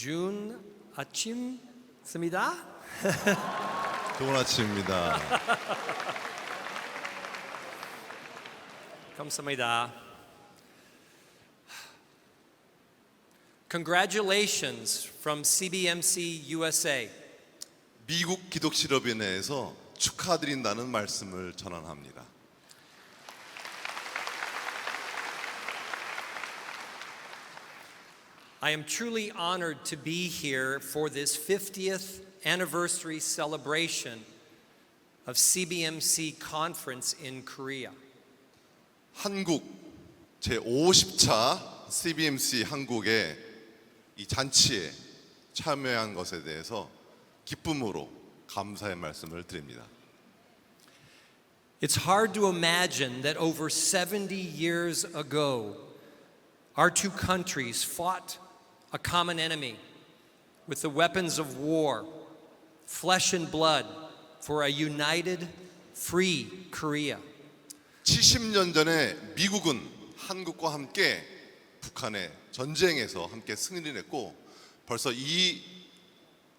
좋은 아침입니다. 좋은 아침입니다. 감사합니다. Congratulations from CBMC USA. 미국 기독실업위원회에서 축하드린다는 말씀을 전합니다. I am truly honored to be here for this 50th anniversary celebration of CBMC conference in Korea. 한국 제50차 CBMC 한국의 이 잔치에 참여한 것에 대해서 기쁨으로 감사의 말씀을 드립니다. It's hard to imagine that over 70 years ago, our two countries fought a common enemy with the weapons of war, flesh and blood, for a united, free Korea. 70년 전에 미국은 한국과 함께 북한의 전쟁에서 함께 승리를 했고 벌써 이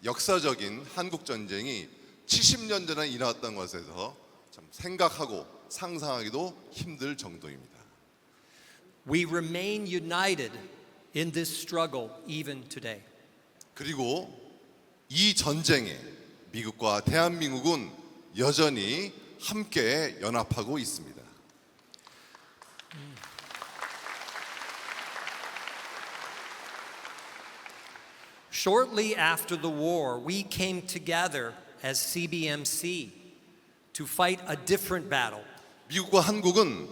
역사적인 한국 전쟁이 70년 전에 일어났던 것에서 참 생각하고 상상하기도 힘들 정도입니다. We remain united in this struggle even today. 그리고 이 전쟁에 미국과 대한민국은 여전히 함께 연합하고 있습니다. Shortly after the war, we came together as CBMC to fight a different battle. 미국과 한국은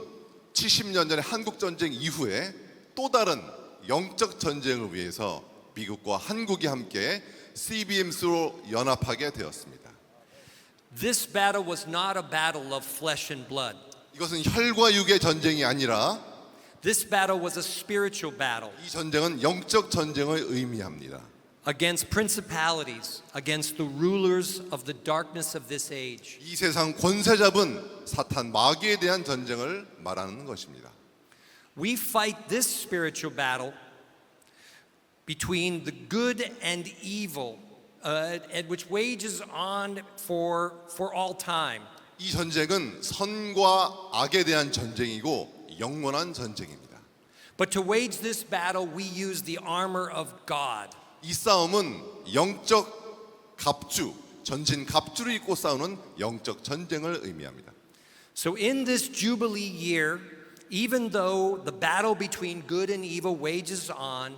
70년 전의 한국 전쟁 이후에 또 다른 영적 전쟁을 위해서 미국과 한국이 함께 CBMC로 연합하게 되었습니다. This battle was not a battle of flesh and blood. 이것은 혈과 육의 전쟁이 아니라 This battle was a spiritual battle 이 전쟁은 영적 전쟁을 의미합니다. against principalities, against the rulers of the darkness of this age. 이 세상 권세 잡은 사탄 마귀에 대한 전쟁을 말하는 것입니다. We fight this spiritual battle between the good and evil, and which wages on for all time. 이 전쟁은 선과 악에 대한 전쟁이고 영원한 전쟁입니다. But to wage this battle, we use the armor of God. 이 싸움은 영적 갑주, 전진 갑주를 입고 싸우는 영적 전쟁을 의미합니다. So in this Jubilee year, even though the battle between good and evil wages on,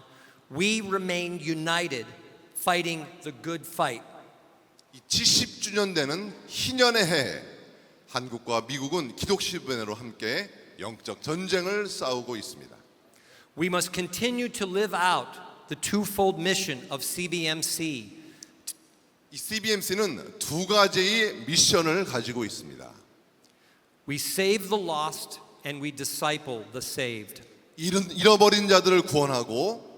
we remain united, fighting the good fight. 이 70주년 되는 희년의 해에 한국과 미국은 기독실변회로 함께 영적 전쟁을 싸우고 있습니다. We must continue to live out the twofold mission of CBMC. 이 CBMC는 두 가지의 미션을 가지고 있습니다. We save the lost and we disciple the saved. 잃어버린 자들을 구원하고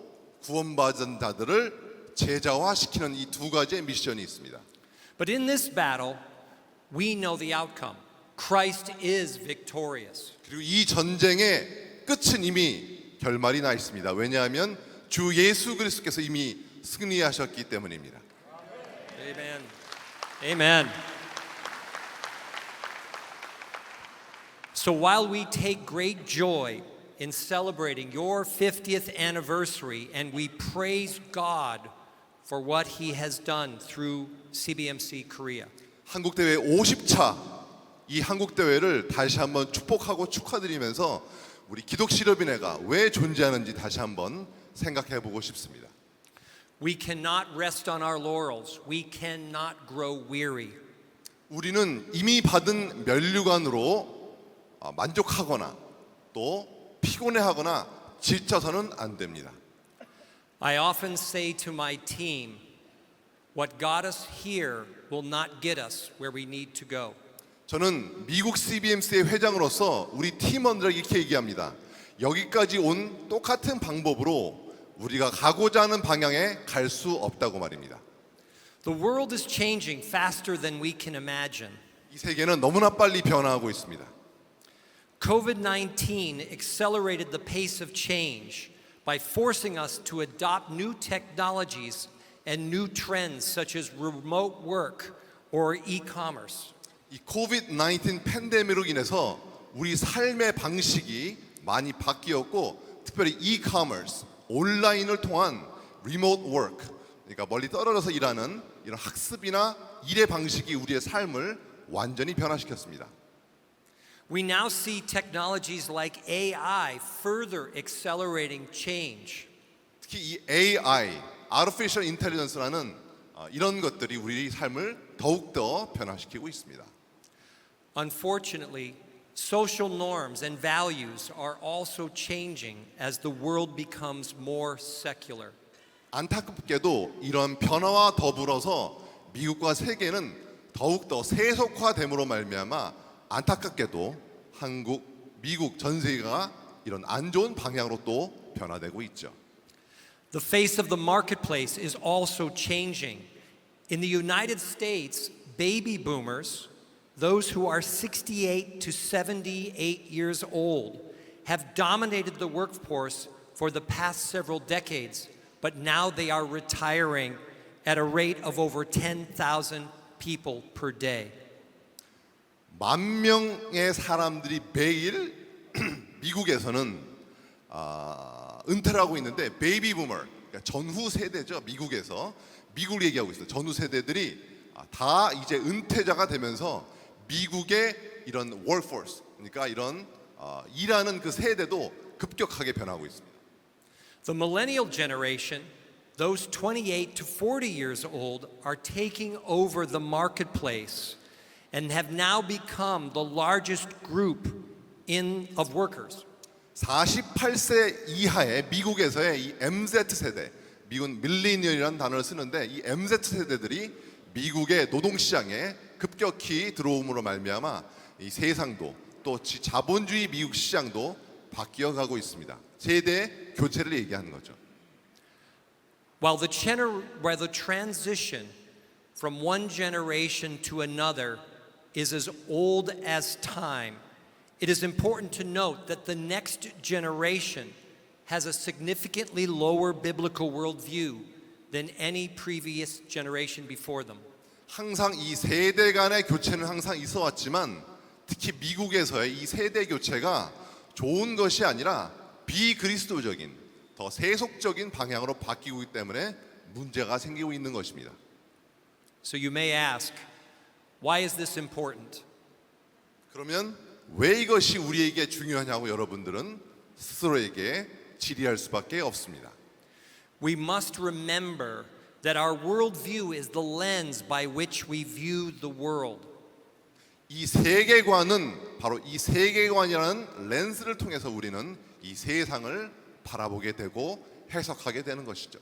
구원받은 자들을 제자화시키는 이 두 가지의 미션이 있습니다. But in this battle, we know the outcome. Christ is victorious. 그리고 이 전쟁의 끝은 이미 결말이 나 있습니다. 왜냐하면 주 예수 그리스도께서 이미 승리하셨기 때문입니다. Amen. Amen. So while we take great joy in celebrating your 50th anniversary and we praise God for what he has done through CBMC Korea. 한국 대회 50차 이 한국 대회를 다시 한번 축복하고 축하드리면서 우리 기독실업인회가 왜 존재하는지 다시 한번 생각해 보고 싶습니다. We cannot rest on our laurels. We cannot grow weary. 우리는 이미 받은 면류관으로 만족하거나 또 피곤해하거나 지쳐서는 안 됩니다. I often say to my team, what got us here will not get us where we need to go. 저는 미국 CBMC의 회장으로서 우리 팀원들에게 이렇게 얘기합니다. 여기까지 온 똑같은 방법으로 우리가 가고자 하는 방향에 갈 수 없다고 말입니다. The world is changing faster than we can imagine. 이 세계는 너무나 빨리 변화하고 있습니다. COVID-19 accelerated the pace of change by forcing us to adopt new technologies and new trends such as remote work or e-commerce. 이 코비드-19 팬데믹으로 인해서 우리 삶의 방식이 많이 바뀌었고 특별히 e-commerce, 온라인을 통한 remote work, 그러니까 멀리 떨어져서 일하는 이런 학습이나 일의 방식이 우리의 삶을 완전히 변화시켰습니다. We now see technologies like AI further accelerating change. 특히 이 AI, Artificial Intelligence라는 이런 것들이 우리 삶을 더욱더 변화시키고 있습니다. Unfortunately, social norms and values are also changing as the world becomes more secular. 안타깝게도 이런 변화와 더불어서 미국과 세계는 더욱더 세속화됨으로 말미암아 안타깝게도 한국, 미국 전 세계가 이런 안 좋은 방향으로 또 변화되고 있죠. The face of the marketplace is also changing. In the United States, baby boomers, those who are 68 to 78 years old, have dominated the workforce for the past several decades, but now they are retiring at a rate of over 10,000 people per day. 만 명의 사람들이 매일 미국에서는 은퇴를 하고 있는데 베이비 부머, 그러니까 전후 세대죠. 미국을 얘기하고 있어요. 전후 세대들이 다 이제 은퇴자가 되면서 미국의 이런 workforce, 그러니까 이런 일하는 그 세대도 급격하게 변하고 있습니다. The millennial generation, those 28 to 40 years old, are taking over the marketplace and have now become the largest group of workers. 48세 이하의 미국에서의 이 MZ 세대, 미국은 밀레니얼이라는 단어를 쓰는데 이 MZ 세대들이 미국의 노동시장에 급격히 들어옴으로 말미암아 이 세상도 또 자본주의 미국 시장도 바뀌어가고 있습니다. 세대 교체를 얘기하는 거죠. While the transition from one generation to another is as old as time, it is important to note that the next generation has a significantly lower biblical worldview than any previous generation before them. 항상 이 세대 간의 교체는 항상 있어 왔지만 특히 미국에서의 이 세대 교체가 좋은 것이 아니라 비그리스도적인 더 세속적인 방향으로 바뀌고 있기 때문에 문제가 생기고 있는 것입니다. So you may ask, why is this important? 그러면 왜 이것이 우리에게 중요하냐고 여러분들은 스스로에게 질의할 수밖에 없습니다. We must remember that our worldview is the lens by which we view the world. 이 세계관은 바로 이 세계관이라는 렌즈를 통해서 우리는 이 세상을 바라보게 되고 해석하게 되는 것이죠.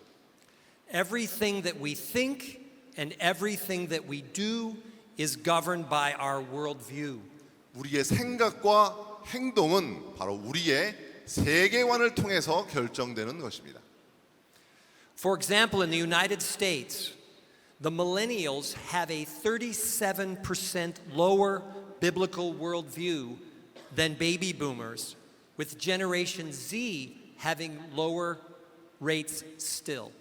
Everything that we think and everything that we do is governed by our worldview. 우리의 생각과 행동은 바로 우리의 세계관을 통해서 결정되는 것입니다. For example, in the United States, the millennials have a 37% lower biblical worldview than baby boomers, with Generation Z having lower rates still.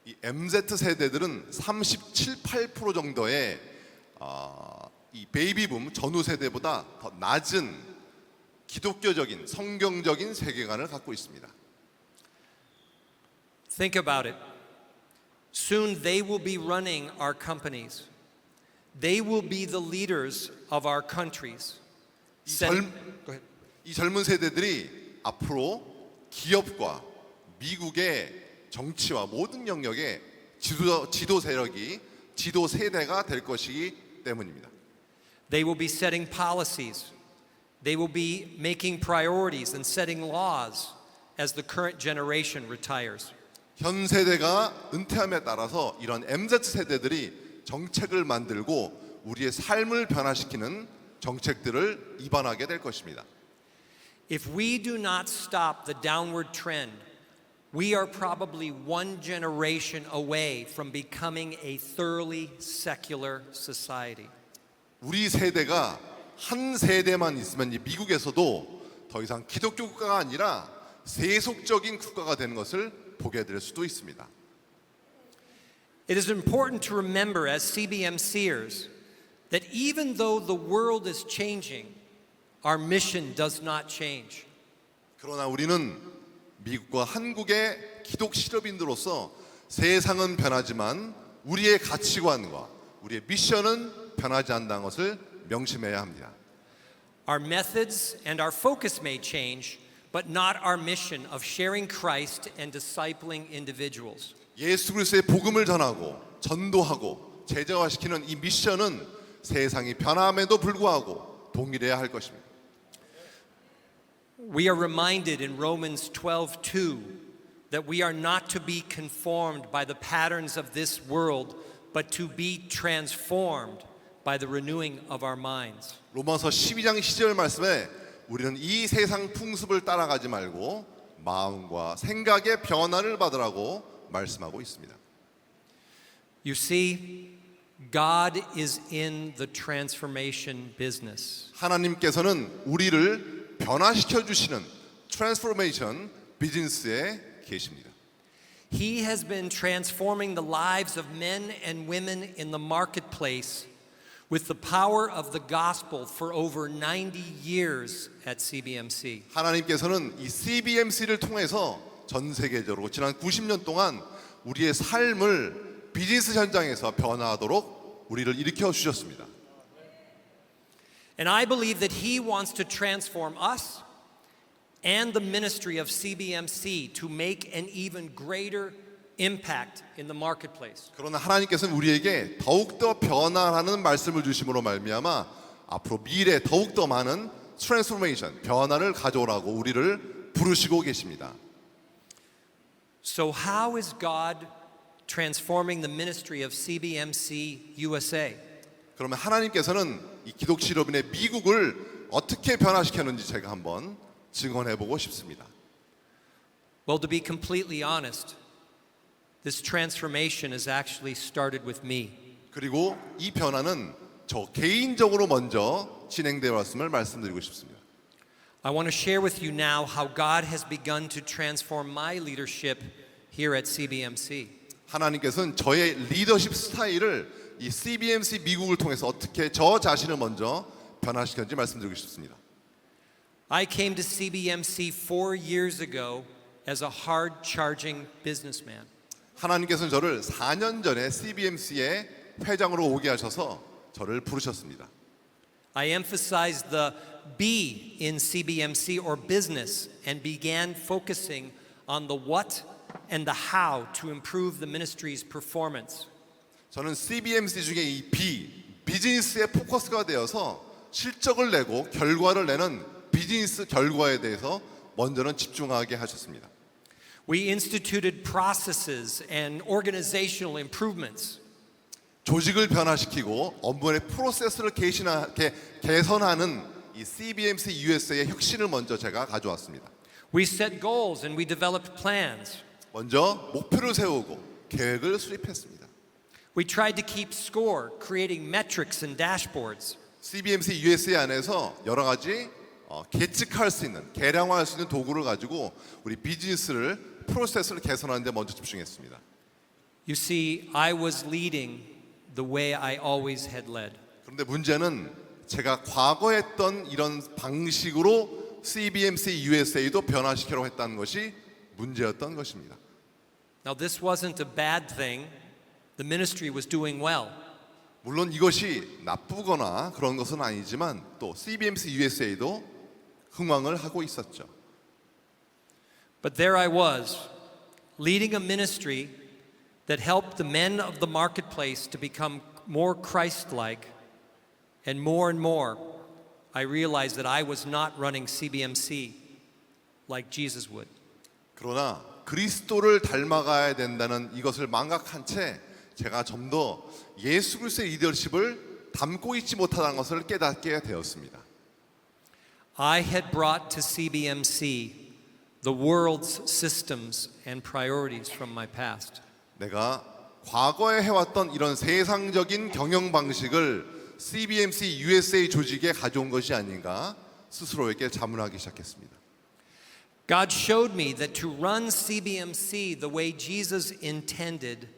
이 MZ 세대들은 37, 8% 정도의 이 베이비붐 전후 세대보다 더 낮은 기독교적인 성경적인 세계관을 갖고 있습니다. Think about it. Soon they will be running our companies. They will be the leaders of our countries. Go ahead. 이 젊은 세대들이 앞으로 기업과 미국의 정치와 모든 영역의 지도 세력이 지도 세대가 될 것이기 때문입니다. They will be setting policies. They will be making priorities and setting laws as the current generation retires. 현 세대가 은퇴함에 따라서 이런 MZ 세대들이 정책을 만들고 우리의 삶을 변화시키는 정책들을 입안하게 될 것입니다. If we do not stop the downward trend, we are probably one generation away from becoming a thoroughly secular society. 우리 세대가 한 세대만 있으면 미국에서도 더 이상 기독교 국가가 아니라 세속적인 국가가 되는 것을 보게 될 수도 있습니다. It is important to remember as CBMCers that even though the world is changing, our mission does not change. 그러나 우리는 미국과 한국의 기독 실업인들로서 세상은 변하지만 우리의 가치관과 우리의 미션은 변하지 않는다는 것을 명심해야 합니다. Our methods and our focus may change, but not our mission of sharing Christ and discipling individuals. 예수 그리스도의 복음을 전하고 전도하고 제자화시키는 이 미션은 세상이 변함에도 불구하고 동일해야 할 것입니다. We are reminded in Romans 12:2 that we are not to be conformed by the patterns of this world, but to be transformed by the renewing of our minds. 로마서 12장 12절 말씀에 우리는 이 세상 풍습을 따라가지 말고 마음과 생각의 변화를 받으라고 말씀하고 있습니다. You see, God is in the transformation business. 하나님께서는 우리를 변화시켜 주시는 트랜스포메이션 비즈니스에 계십니다. He has been transforming the lives of men and women in the marketplace with the power of the gospel for over 90 years at CBMC. 하나님께서는 이 CBMC를 통해서 전 세계적으로 지난 90년 동안 우리의 삶을 비즈니스 현장에서 변화하도록 우리를 일으켜 주셨습니다. And I believe that He wants to transform us and the ministry of CBMC to make an even greater impact in the marketplace. 그러나 하나님께서는 우리에게 더욱더 변화하는 말씀을 주심으로 말미암아 앞으로 미래에 더욱더 많은 트랜스포메이션, 변화를 가져오라고 우리를 부르시고 계십니다. So how is God transforming the ministry of CBMC USA? 그러면 하나님께서는 이 기독 실업인의 미국을 어떻게 변화시켰는지 제가 한번 증언해 보고 싶습니다. Well, to be completely honest, this transformation has actually started with me. 그리고 이 변화는 저 개인적으로 먼저 진행되어 왔음을 말씀드리고 싶습니다. I want to share with you now how God has begun to transform my leadership here at CBMC. 하나님께서는 저의 리더십 스타일을 이 CBMC 미국을 통해서 어떻게 저 자신을 먼저 변화시켰는지 말씀드리고 싶습니다. I came to CBMC 4 years ago as a hard-charging businessman. 하나님께서는 저를 4년 전에 CBMC의 회장으로 오게 하셔서 저를 부르셨습니다. I emphasized the B in CBMC or business and began focusing on the what and the how to improve the ministry's performance. 저는 CBMC 중에 이 비즈니스에 포커스가 되어서 실적을 내고 결과를 내는 비즈니스 결과에 대해서 먼저는 집중하게 하셨습니다. We instituted processes and organizational improvements. 조직을 변화시키고 업무의 프로세스를 개선하는 이 CBMC USA의 혁신을 먼저 제가 가져왔습니다. We set goals and we developed plans. 먼저 목표를 세우고 계획을 수립했습니다. We tried to keep score, creating metrics and dashboards. CBMC USA 안에서 여러 가지 계측할 수 있는, 계량화할 수 있는 도구를 가지고 우리 비즈니스를 프로세스를 개선하는 데 먼저 집중했습니다. You see, I was leading the way I always had led. 그런데 문제는 제가 과거에 했던 이런 방식으로 CBMC USA도 변화시키려고 했다는 것이 문제였던 것입니다. Now, this wasn't a bad thing. The ministry was doing well. 물론 이것이 나쁘거나 그런 것은 아니지만 또 CBMC USA도 흥황을 하고 있었죠. But there I was, leading a ministry that helped the men of the marketplace to become more Christ-like, and more, I realized that I was not running CBMC like Jesus would. 그러나 그리스도를 닮아가야 된다는 이것을 망각한 채 제가 좀 더 예수 그리스도의 리더십을 담고 있지 못하다는 것을 깨닫게 되었습니다. I had brought to CBMC the world's systems and priorities from my past. 내가 과거에 해왔던 이런 세상적인 경영 방식을 CBMC USA 조직에 가져온 것이 아닌가 스스로에게 자문하기 시작했습니다. God showed me that to run CBMC the way Jesus intended,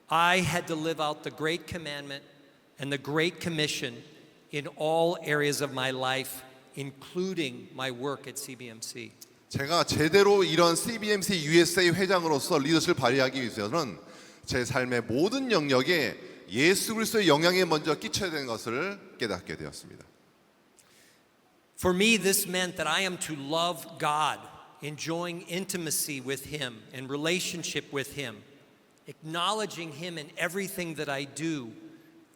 I had to live out the Great Commandment and the Great Commission in all areas of my life, including my work at CBMC. 제가 제대로 이런 CBMC USA 회장으로서 리더십을 발휘하기 위해서는 제 삶의 모든 영역에 예수 그리스도의 영향이 먼저 끼쳐야 되는 것을 깨닫게 되었습니다. For me, this meant that I am to love God, enjoying intimacy with Him and relationship with Him, acknowledging Him in everything that I do,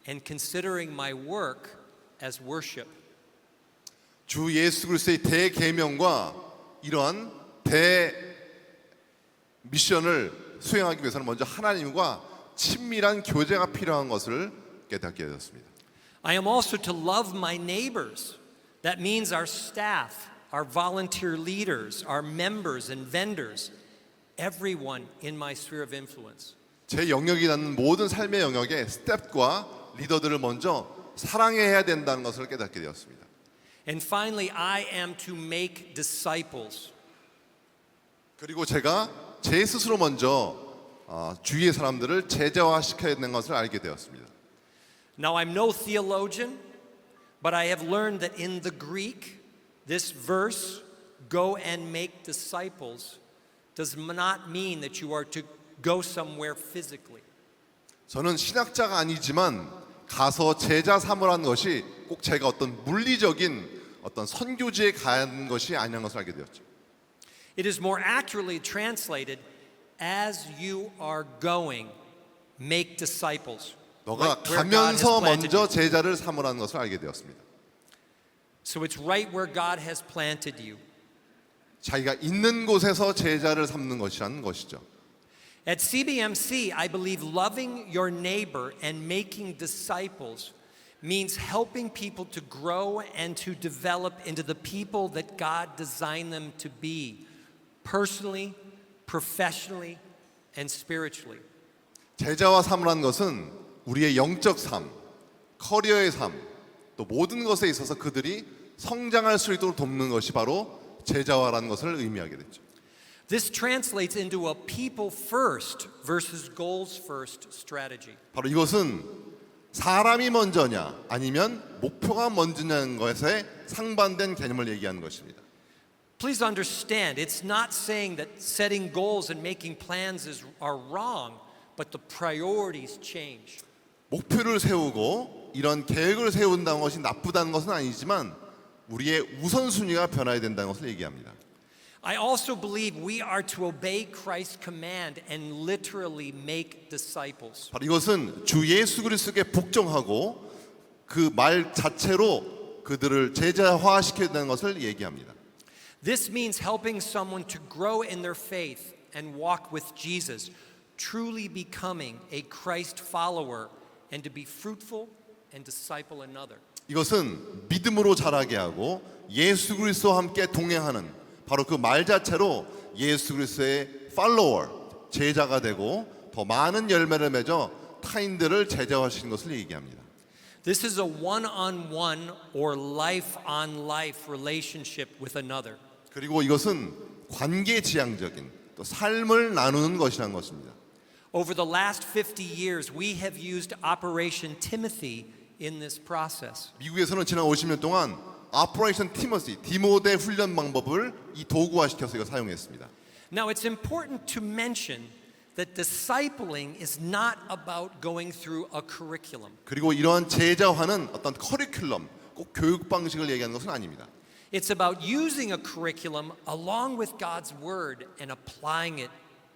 and considering my work as worship. 주 예수 그리스도의 대계명과 이러한 대 미션을 수행하기 위해서는 먼저 하나님과 친밀한 교제가 필요한 것을 깨닫게 되었습니다. I am also to love my neighbors. That means our staff, our volunteer leaders, our members and vendors, everyone in my sphere of influence. 제 영역이 닿는 모든 삶의 영역에 스텝과 리더들을 먼저 사랑해야 된다는 것을 깨닫게 되었습니다. And finally, I am to make disciples. 그리고 제가 제 스스로 먼저 주위의 사람들을 제자화시켜야 되는 것을 알게 되었습니다. Now, I'm no theologian, but I have learned that in the Greek, this verse, go and make disciples, does not mean that you are to go somewhere physically. 저는 신학자가 아니지만 가서 제자 삼으라는 것이 꼭 제가 어떤 물리적인 어떤 선교지에 가는 것이 아니라는 것을 알게 되었죠. It is more accurately translated, as you are going, make disciples. 너가 Right where God has 가면서 planted 먼저 you. 제자를 삼으라는 것을 알게 되었습니다. So it's right where God has planted you. 자기가 있는 곳에서 제자를 삼는 것이라는 것이죠. At CBMC, I believe loving your neighbor and making disciples means helping people to grow and to develop into the people that God designed them to be, personally, professionally, and spiritually. 제자와 삼으라는 것은 우리의 영적 삶, 커리어의 삶, 또 모든 것에 있어서 그들이 성장할 수 있도록 돕는 것이 바로 제자화라는 것을 의미하게 됐죠. This translates into a people first versus goals first strategy. 바로 이것은 사람이 먼저냐 아니면 목표가 먼저냐는 것에 상반된 개념을 얘기하는 것입니다. Please understand, it's not saying that setting goals and making plans are wrong, but the priorities change. 목표를 세우고 이런 계획을 세운다는 것이 나쁘다는 것은 아니지만 우리의 우선순위가 변화해야 된다는 것을 얘기합니다. I also believe we are to obey Christ's command and literally make disciples. 바로 이것은 주 예수 그리스도께 복종하고 그 말 자체로 그들을 제자화시켜야 된다는 것을 얘기합니다. This means helping someone to grow in their faith and walk with Jesus, truly becoming a Christ follower and to be fruitful and disciple another. 이것은 믿음으로 자라게 하고 예수 그리스도와 함께 동행하는 바로 그 말 자체로 예수 그리스도의 팔로워, 제자가 되고 더 많은 열매를 맺어 타인들을 제자화시키는 것을 얘기합니다. This is a one-on-one or life-on-life relationship with another. 그리고 이것은 관계지향적인 또 삶을 나누는 것이라는 것입니다. Over the last 50 years, we have used Operation Timothy in this process. 미국에서는 지난 50년 동안 오퍼레이션 티모시, 디모데 훈련 방법을 이 도구화시켜서 이거 사용했습니다. Now, it's important to mention that discipling is not about going through a curriculum. 그리고 이러한 제자화는 어떤 커리큘럼, 꼭 교육 방식을 얘기하는 것은 아닙니다. It's about using a curriculum along with God's word and applying it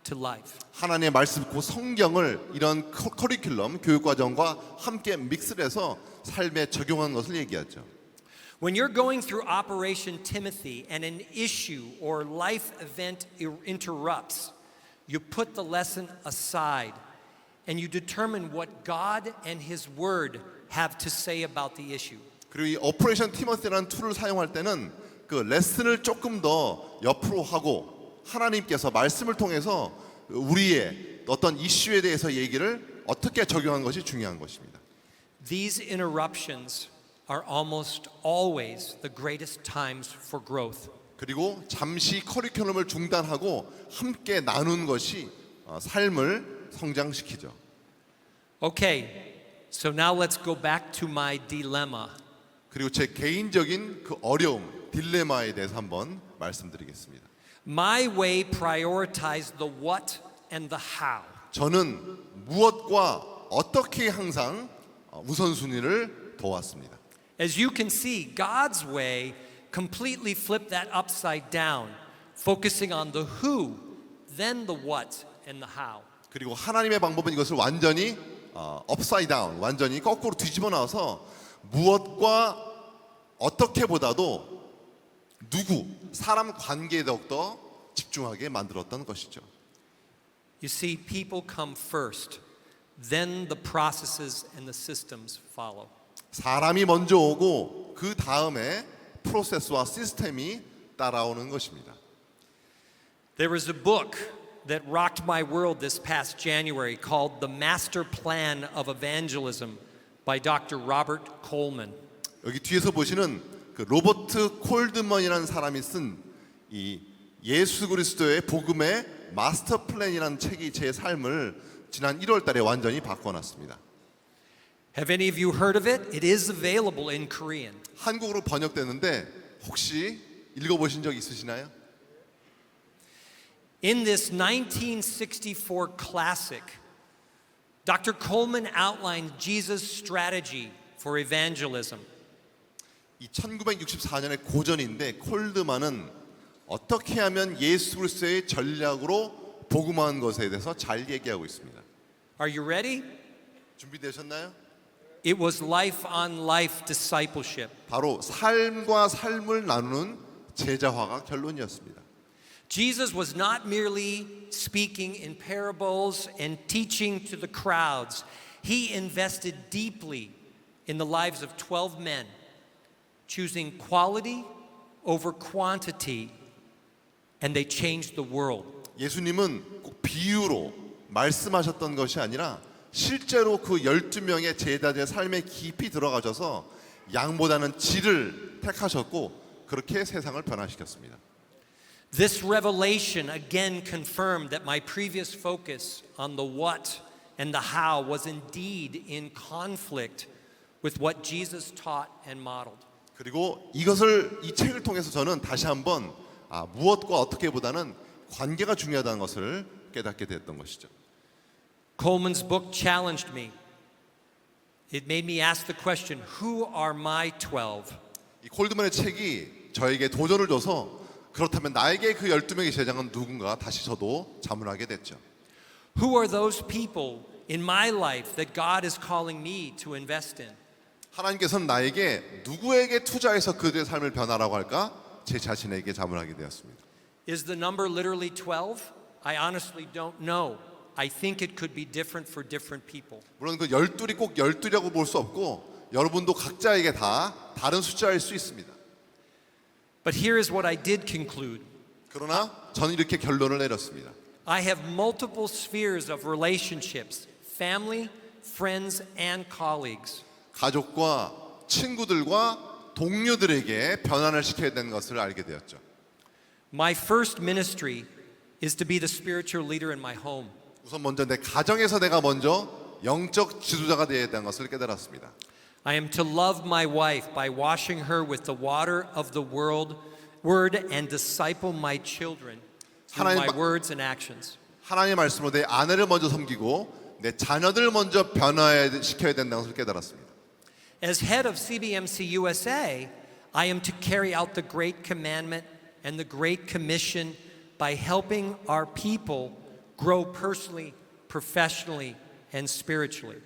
to life. 하나님의 말씀, 그 성경을 이런 커리큘럼, 교육 과정과 함께 믹스를 해서 삶에 적용하는 것을 얘기하죠. When you're going through Operation Timothy and an issue or life event interrupts, you put the lesson aside and you determine what God and His Word have to say about the issue. 그리고 이 오퍼레이션 티모시라는 툴을 사용할 때는 그 레슨을 조금 더 옆으로 하고 하나님께서 말씀을 통해서 우리의 어떤 이슈에 대해서 얘기를 어떻게 적용하는 것이 중요한 것입니다. These interruptions are almost always the greatest times for growth. 그리고 잠시 커리큘럼을 중단하고 함께 나눈 것이 삶을 성장시키죠. Okay, so now let's go back to my dilemma. 그리고 제 개인적인 그 어려움, 딜레마에 대해서 한번 말씀드리겠습니다. My way prioritized the what and the how. 저는 무엇과 어떻게 항상 우선순위를 둬왔습니다. As you can see, God's way completely flipped that upside down, focusing on the who, then the what, and the how. 그리고 하나님의 방법은 이것을 완전히 upside down, 완전히 거꾸로 뒤집어 놔서 무엇과 어떻게보다도 누구, 사람 관계에 더욱더 집중하게 만들었던 것이죠. You see, people come first, then the processes and the systems follow. 사람이 먼저 오고 그 다음에 프로세스와 시스템이 따라오는 것입니다. There was a book that rocked my world this past January called The Master Plan of Evangelism by Dr. Robert Coleman. 여기 뒤에서 보시는 그 로버트 콜드먼이라는 사람이 쓴 이 예수 그리스도의 복음의 마스터 플랜이라는 책이 제 삶을 지난 1월 달에 완전히 바꿔놨습니다. Have any of you heard of it? It is available in Korean. 한국어로 번역됐는데 혹시 읽어보신 적 있으시나요? In this 1964 classic, Dr. Coleman outlined Jesus' strategy for evangelism. 이 1964년의 고전인데 콜드만은 어떻게 하면 예수 그리스도의 전략으로 복음화한 것에 대해서 잘 얘기하고 있습니다. Are you ready? 준비되셨나요? It was life on life discipleship. 바로 삶과 삶을 나누는 제자화가 결론이었습니다. Jesus was not merely speaking in parables and teaching to the crowds. He invested deeply in the lives of 12 men, choosing quality over quantity, and they changed the world. 예수님은 꼭 비유로 말씀하셨던 것이 아니라 실제로 그 12명의 제자들의 삶에 깊이 들어가셔서 양보다는 질을 택하셨고 그렇게 세상을 변화시켰습니다. This revelation again confirmed that my previous focus on the what and the how was indeed in conflict with what Jesus taught and modeled. 그리고 이것을 이 책을 통해서 저는 다시 한번 무엇과 어떻게보다는 관계가 중요하다는 것을 깨닫게 됐던 것이죠. Coleman's book challenged me. It made me ask the question, who are my 12? 이 콜드먼의 책이 저에게 도전을 줘서 그렇다면 나에게 그 12명의 제자는 누군가 다시 저도 자문하게 됐죠. Who are those people in my life that God is calling me to invest in? 하나님께서는 나에게 누구에게 투자해서 그들의 삶을 변화라고 할까? 제 자신에게 자문하게 되었습니다. Is the number literally 12? I honestly don't know. I think it could be different for different people. 물론 그 12이 꼭 12라고 볼 수 없고 여러분도 각자에게 다 다른 숫자일 수 있습니다. But here is what I did conclude. 그러나 저는 이렇게 결론을 내렸습니다. I have multiple spheres of relationships, family, friends, and colleagues. 가족과 친구들과 동료들에게 변화를 시켜야 되는 것을 알게 되었죠. My first ministry is to be the spiritual leader in my home. 우선 먼저 내 가정에서 내가 먼저 영적 지도자가 되어야 되는 것을 깨달았습니다. I am to love my wife by washing her with the water of the word and disciple my children through my words and actions. 하나님의 말씀으로 내 아내를 먼저 섬기고 내 자녀들을 먼저 변화시켜야 된다는 것을 깨달았습니다. As head of CBMC USA, I am to carry out the Great Commandment and the Great Commission by helping our people grow personally, professionally, and spiritually.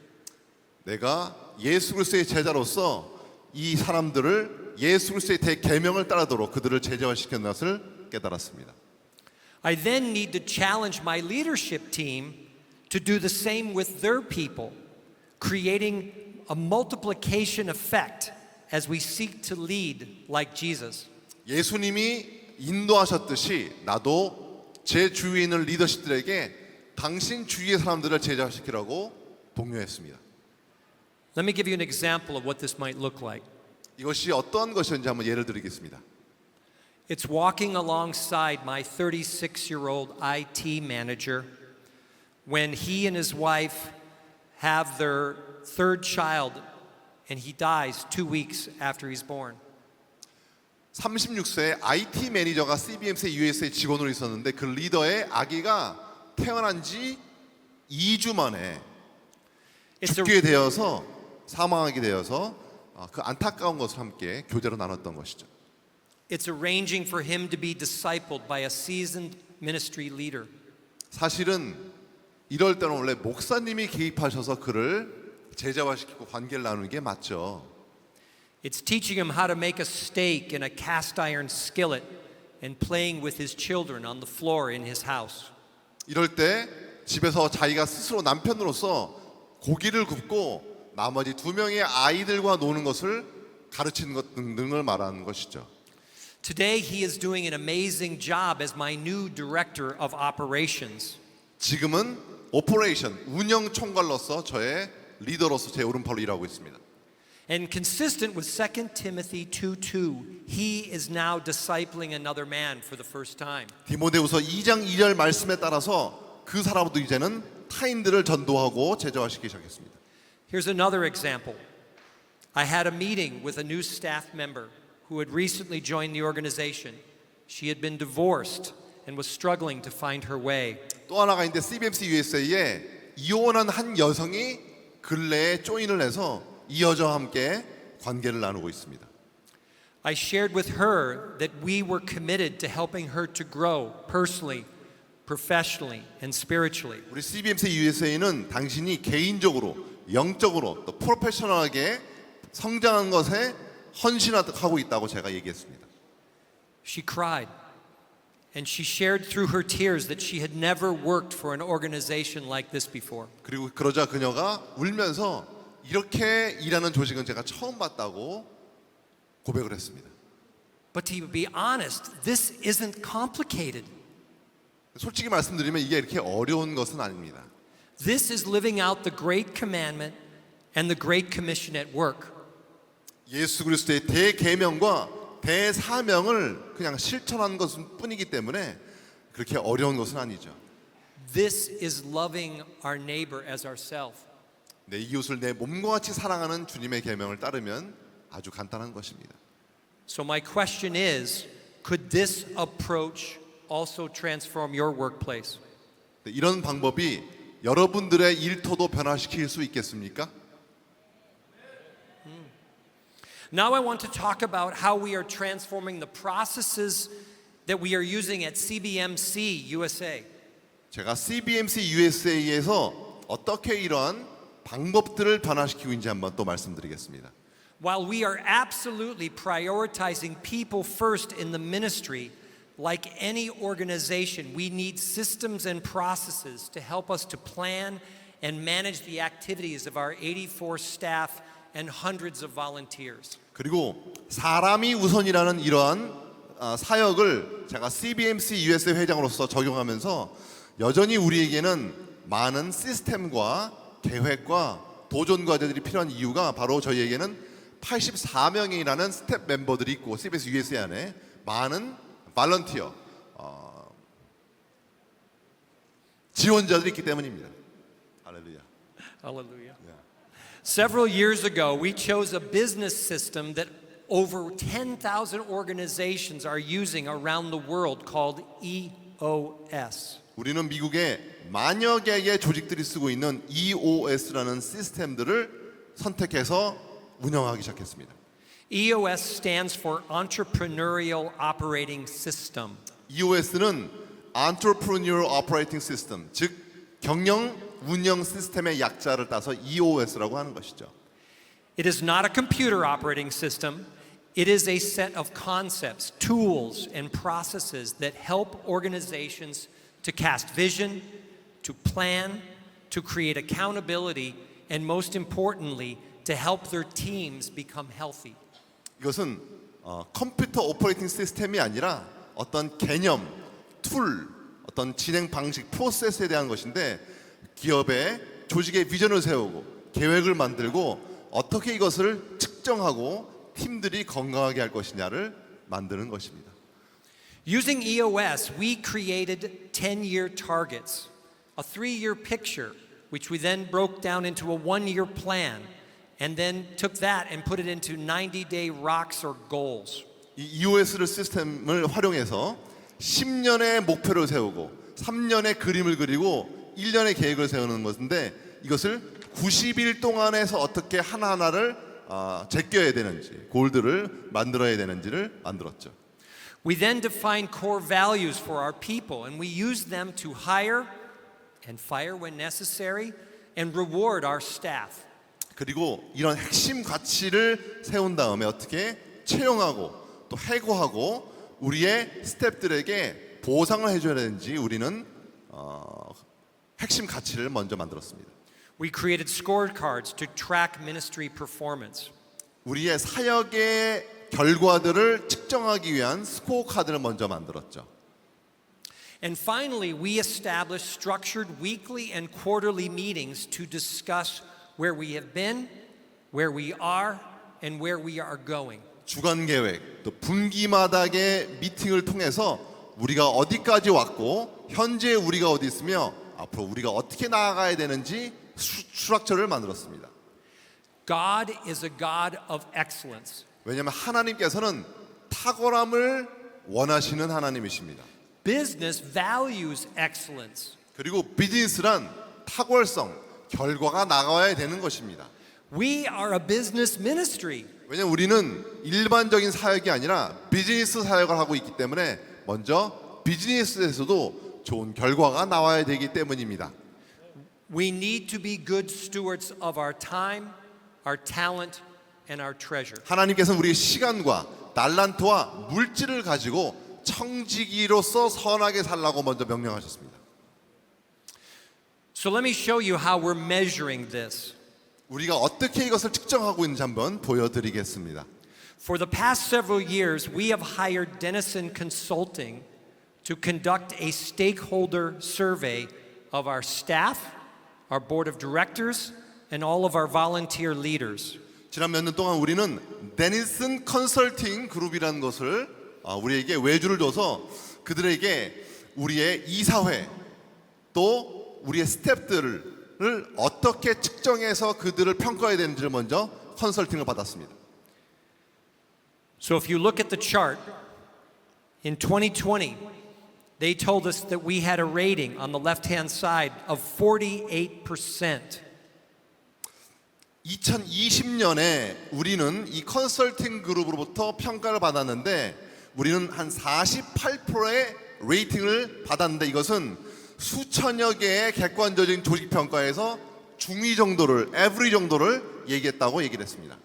내가 예수 그리스도의 제자로서 이 사람들을 예수 그리스도의 대계명을 따르도록 그들을 제자화시키는 것을 깨달았습니다. I then need to challenge my leadership team to do the same with their people, creating a multiplication effect as we seek to lead like Jesus. 예수님이 인도하셨듯이 나도 제 주위에 있는 리더십들에게 당신 주위의 사람들을 제자화시키라고 독려했습니다. Let me give you an example of what this might look like. 이것이 어떠한 것인지 한번 예를 드리겠습니다. It's walking alongside my 36-year-old IT manager when he and his wife have their third child and he dies 2 weeks after he's born. 36세 IT 매니저가 CBMC USA 직원으로 있었는데 그 리더의 아기가 태어난 지 2주 만에 죽게 되어서 사망하게 되어서 그 안타까운 것을 함께 교제로 나눴던 것이죠. It's arranging for him to be discipled by a seasoned ministry leader. 사실은 이럴 때는 원래 목사님이 개입하셔서 그를 제자화시키고 관계를 나누는 게 맞죠. It's teaching him how to make a steak in a cast iron skillet and playing with his children on the floor in his house. 이럴 때 집에서 자기가 스스로 남편으로서 고기를 굽고 나머지 2명의 아이들과 노는 것을 가르치는 것 등등을 말하는 것이죠. Today he is doing an amazing job as my new director of operations. 지금은 오퍼레이션 운영 총괄로서 저의 리더로서 제 오른팔로 일하고 있습니다. And consistent with 2 Timothy 2:2, he is now discipling another man for the first time. 디모데후서 2장 2절 말씀에 따라서 그 사람도 이제는 타인들을 전도하고 제자화시키기 시작했습니다. Here's another example. I had a meeting with a new staff member who had recently joined the organization. She had been divorced and was struggling to find her way. 또 하나가 있는데 CBMC USA에 이혼한 한 여성이 근래에 조인을 해서 이 여자와 함께 관계를 나누고 있습니다. I shared with her that we were committed to helping her to grow personally, professionally, and spiritually. 우리 CBMC USA는 당신이 개인적으로, 영적으로 또 프로페셔널하게 성장한 것에 헌신하고 있다고 제가 얘기했습니다. She cried, and she shared through her tears that she had never worked for an organization like this before. 그리고 그러자 그녀가 울면서 이렇게 일하는 조직은 제가 처음 봤다고 고백을 했습니다. But to be honest, this isn't complicated. 솔직히 말씀드리면 이게 이렇게 어려운 것은 아닙니다. This is living out the Great Commandment and the Great Commission at work. 예수 그리스도의 대계명과 대사명을 그냥 실천한 것은 뿐이기 때문에 그렇게 어려운 것은 아니죠. This is loving our neighbor as ourselves. 내 이웃을 내 몸과 같이 사랑하는 주님의 계명을 따르면 아주 간단한 것입니다. So my question is, could this approach also transform your workplace? 이런 방법이 여러분들의 일터도 변화시킬 수 있겠습니까? Now I want to talk about how we are transforming the processes that we are using at CBMC USA. 제가 CBMC USA에서 어떻게 이러한 방법들을 변화시키고 있는지 한번 또 말씀드리겠습니다. While we are absolutely prioritizing people first in the ministry, like any organization, we need systems and processes to help us to plan and manage the activities of our 84 staff and hundreds of volunteers. 그리고 사람이 우선이라는 이러한 사역을 제가 CBMC USA 회장으로서 적용하면서 여전히 우리에게는 많은 시스템과 계획과 도전 과제들이 필요한 이유가 바로 저희에게는 84명이라는 스텝 멤버들이 있고 CBS USA 안에 많은 발런티어 지원자들이 있기 때문입니다. 할렐루야. Hallelujah. Several years ago, we chose a business system that over 10,000 organizations are using around the world called EOS. 우리는 미국에 만여 개의 조직들이 쓰고 있는 EOS라는 시스템들을 선택해서 운영하기 시작했습니다. EOS stands for Entrepreneurial Operating System. EOS는 Entrepreneurial Operating System, 즉 경영 운영 시스템의 약자를 따서 EOS라고 하는 것이죠. It is not a computer operating system. It is a set of concepts, tools, and processes that help organizations to cast vision, to plan, to create accountability, and most importantly, to help their teams become healthy. 이것은 컴퓨터 오퍼레이팅 시스템이 아니라 어떤 개념, 툴, 어떤 진행 방식, 프로세스에 대한 것인데 기업의 조직의 비전을 세우고 계획을 만들고 어떻게 이것을 측정하고 팀들이 건강하게 할 것이냐를 만드는 것입니다. Using EOS, we created 10-year targets, a 3-year picture, which we then broke down into a 1-year plan, and then took that and put it into 90-day rocks or goals. 이 EOS 시스템을 활용해서 10년의 목표를 세우고 3년의 그림을 그리고 1년의 계획을 세우는 것인데 이것을 90일 동안에서 어떻게 하나하나를 제껴야 되는지 골드를 만들어야 되는지를 만들었죠. We then defined core values for our people, and we used them to hire and fire when necessary and reward our staff. 그리고 이런 핵심 가치를 세운 다음에 어떻게 채용하고 또 해고하고 우리의 스태프들에게 보상을 해줘야 되는지 우리는 핵심 가치를 먼저 만들었습니다. We created scorecards to track ministry performance. 우리의 사역의 결과들을 측정하기 위한 스코어 카드를 먼저 만들었죠. And finally, we established structured weekly and quarterly meetings to discuss where we have been, where we are, and where we are going. 주간 계획, 또 분기마다의 미팅을 통해서 우리가 어디까지 왔고 현재 우리가 어디 있으며 앞으로 우리가 어떻게 나아가야 되는지 스트럭처를 만들었습니다. God is a God of excellence. 왜냐하면 하나님께서는 탁월함을 원하시는 하나님이십니다. Business values excellence. 그리고 비즈니스란 탁월성, 결과가 나가야 되는 것입니다. We are a business ministry. 왜냐하면 우리는 일반적인 사역이 아니라 비즈니스 사역을 하고 있기 때문에 먼저 비즈니스에서도 좋은 결과가 나와야 되기 때문입니다. We need to be good stewards of our time, our talent, and our treasure. 하나님께서는 우리의 시간과 달란트와 물질을 가지고 청지기로서 선하게 살라고 먼저 명령하셨습니다. So let me show you how we're measuring this. 우리가 어떻게 이것을 측정하고 있는지 한번 보여드리겠습니다. For the past several years, we have hired Denison Consulting to conduct a stakeholder survey of our staff, our board of directors, and all of our volunteer leaders. 지난 몇 년 동안 우리는 데니슨 컨설팅 그룹이라는 것을 우리에게 외주를 줘서 그들에게 우리의 이사회 또 우리의 스태프들을 어떻게 측정해서 그들을 평가해야 되는지를 먼저 컨설팅을 받았습니다. So if you look at the chart, in 2020, they told us that we had a rating on the left-hand side of 48%. 2020년에 우리는 이 컨설팅 그룹으로부터 평가를 받았는데 우리는 한 48%의 레이팅을 받았는데 이것은 수천여 개의 객관적인 조직 평가에서 중위 정도를, 에브리 정도를 얘기했다고 얘기를 했습니다.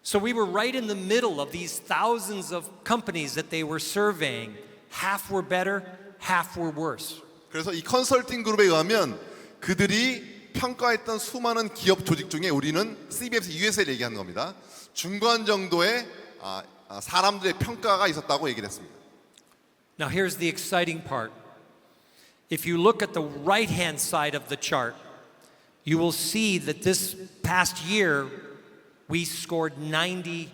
So we were right in the middle of these thousands of companies that they were surveying. Half were better, half were worse. 그래서 이 컨설팅 그룹에 의하면 그들이 평가했던 수많은 기업 조직 중에 우리는 CBS USA를 얘기하는 겁니다. 중간 정도의 사람들의 평가가 있었다고 얘기를 했습니다. Now here's the exciting part. If you look at the right-hand side of the chart, you will see that this past year we scored 90%.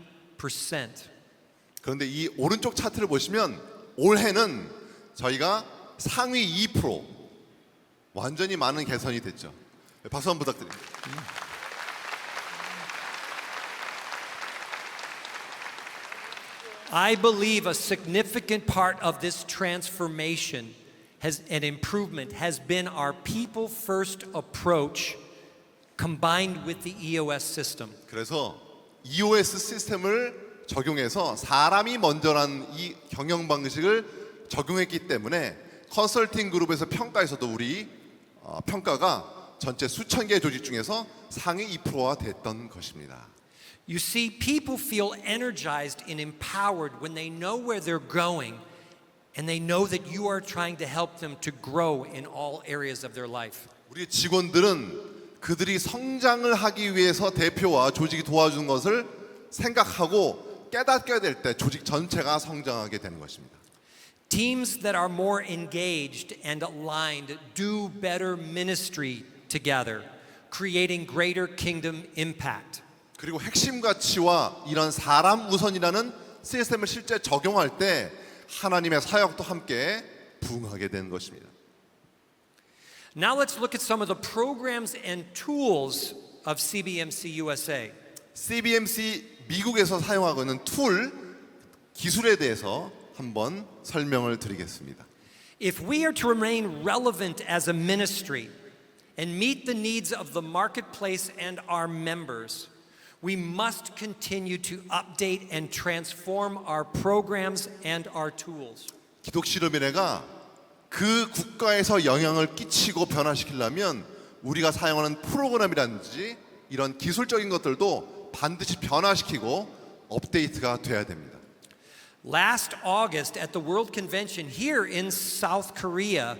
그런데 이 오른쪽 차트를 보시면 올해는 저희가 상위 2% 완전히 많은 개선이 됐죠. 박수 한번 부탁드립니다. I believe a significant part of this transformation and improvement has been our people-first approach combined with the EOS system. 그래서 EOS 시스템을 적용해서 사람이 먼저라는 이 경영 방식을 적용했기 때문에 컨설팅 그룹에서 평가에서도 우리 평가가 전체 수천 개의 조직 중에서 상위 2%가 됐던 것입니다. You see, people feel energized and empowered when they know where they're going and they know that you are trying to help them to grow in all areas of their life. 우리 직원들은 그들이 성장을 하기 위해서 대표와 조직이 도와주는 것을 생각하고 깨닫게 될 때 조직 전체가 성장하게 되는 것입니다. Teams that are more engaged and aligned do better ministry together, creating greater kingdom impact. 그리고 핵심 가치와 이런 사람 우선이라는 시스템을 실제 적용할 때 하나님의 사역도 함께 부응하게 된 것입니다. Now let's look at some of the programs and tools of CBMC USA. CBMC 미국에서 사용하고 있는 툴, 기술에 대해서 한번 설명을 드리겠습니다. If we are to remain relevant as a ministry and meet the needs of the marketplace and our members, we must continue to update and transform our programs and our tools. 기독실험인회가 그 국가에서 영향을 끼치고 변화시키려면 우리가 사용하는 프로그램이라든지 이런 기술적인 것들도 반드시 변화시키고 업데이트가 돼야 됩니다. Last August at the World Convention here in South Korea,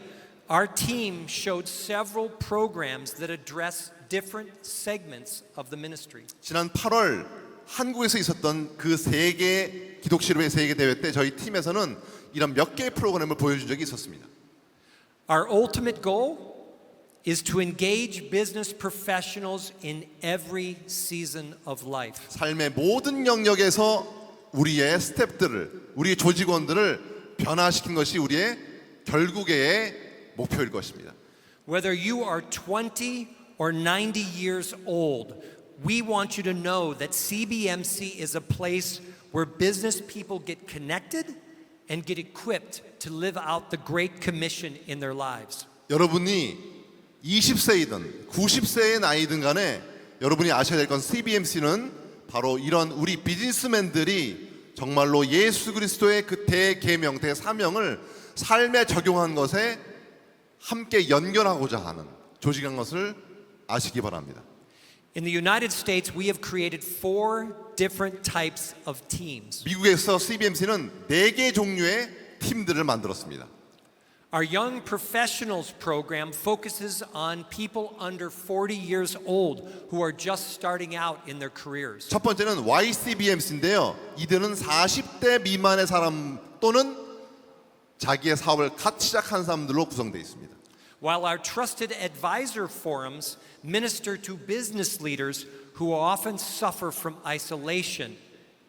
our team showed several programs that address different segments of the ministry. 지난 8월 한국에서 있었던 그 세계 기독실험의 세계 대회 때 저희 팀에서는 이런 몇 개의 프로그램을 보여준 적이 있었습니다. Our ultimate goal is to engage business professionals in every season of life. 삶의 모든 영역에서 우리의 스태프들을, 우리의 조직원들을 변화시킨 것이 우리의 결국의 목표일 것입니다. Whether you are 20 or 90 years old, we want you to know that CBMC is a place where business people get connected and get equipped to live out the Great Commission in their lives. 여러분이 20세이든 90세의 나이든 간에 여러분이 아셔야 될 건 CBMC는 바로 이런 우리 비즈니스맨들이 정말로 예수 그리스도의 그 대계명, 대사명을 삶에 적용한 것에 함께 연결하고자 하는 조직인 것을 아시기 바랍니다. In the United States, we have created 4 different types of teams. 미국에서 CBMC는 4개 종류의 팀들을 만들었습니다. Our Young Professionals program focuses on people under 40 years old who are just starting out in their careers. 첫 번째는 YCBMC인데요. 이들은 40대 미만의 사람 또는 자기의 사업을 갓 시작한 사람들로 구성되어 있습니다. While our trusted advisor forums minister to business leaders who often suffer from isolation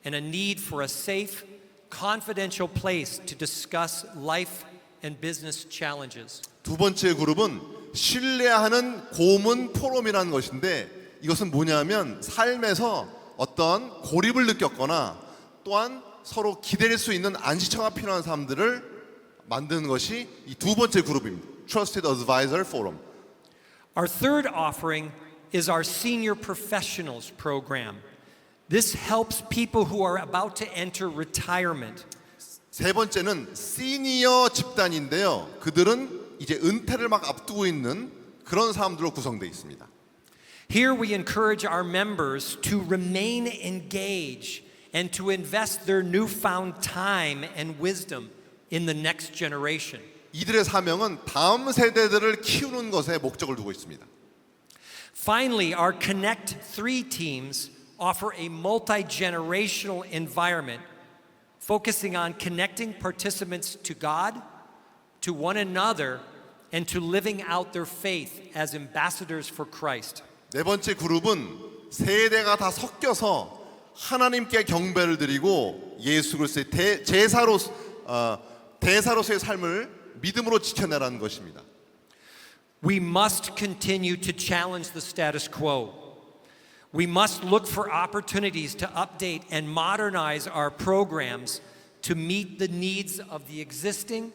and a need for a safe, confidential place to discuss life and business challenges. 두 번째 그룹은 신뢰하는 고문 포럼이라는 것인데 이것은 뭐냐면 삶에서 어떤 고립을 느꼈거나 또한 서로 기댈 수 있는 안식처가 필요한 사람들을 만드는 것이 이 두 번째 그룹입니다. Trusted Advisor Forum. Our third offering is our Senior Professionals program. This helps people who are about to enter retirement. 세 번째는 시니어 집단인데요. 그들은 이제 은퇴를 막 앞두고 있는 그런 사람들로 구성되어 있습니다. Here we encourage our members to remain engaged and to invest their newfound time and wisdom in the next generation. 이들의 사명은 다음 세대들을 키우는 것에 목적을 두고 있습니다. Finally, our Connect 3 teams offer a multi-generational environment focusing on connecting participants to God, to one another, and to living out their faith as ambassadors for Christ. 네 번째 그룹은 세대가 다 섞여서 하나님께 경배를 드리고 예수 그리스도의 대사로서의 삶을 믿음으로 지켜내라는 것입니다. We must continue to challenge the status quo. We must look for opportunities to update and modernize our programs to meet the needs of the existing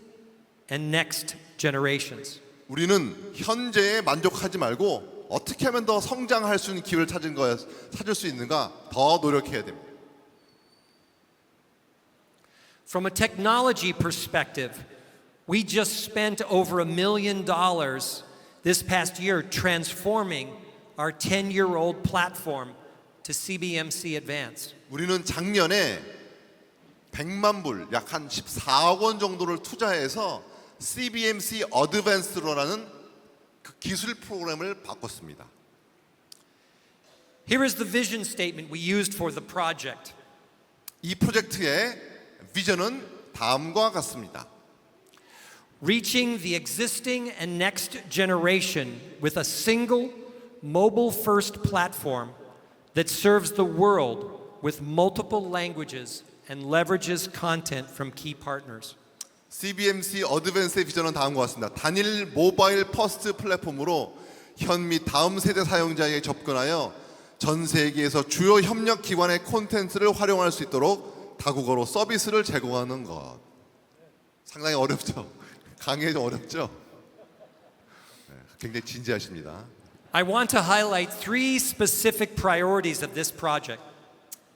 and next generations. 우리는 현재에 만족하지 말고 어떻게 하면 더 성장할 수 있는 기회를 찾을 수 있는가 더 노력해야 됩니다. From a technology perspective, we just spent over $1 million this past year transforming our 10-year-old platform to CBMC Advance. 우리는 작년에 100만 불, 약 한 14억 원 정도를 투자해서 CBMC 어드밴스로라는 그 기술 프로그램을 바꿨습니다. Here is the vision statement we used for the project. 이 프로젝트의 비전은 다음과 같습니다. Reaching the existing and next generation with a single mobile-first platform that serves the world with multiple languages and leverages content from key partners. CBMC 어드밴스의 비전은 다음과 같습니다. 단일 모바일 퍼스트 플랫폼으로 현 및 다음 세대 사용자에게 접근하여 전 세계에서 주요 협력 기관의 콘텐츠를 활용할 수 있도록 다국어로 서비스를 제공하는 것. 상당히 어렵죠? 강의가 좀 어렵죠? 네, 굉장히 진지하십니다. I want to highlight three specific priorities of this project.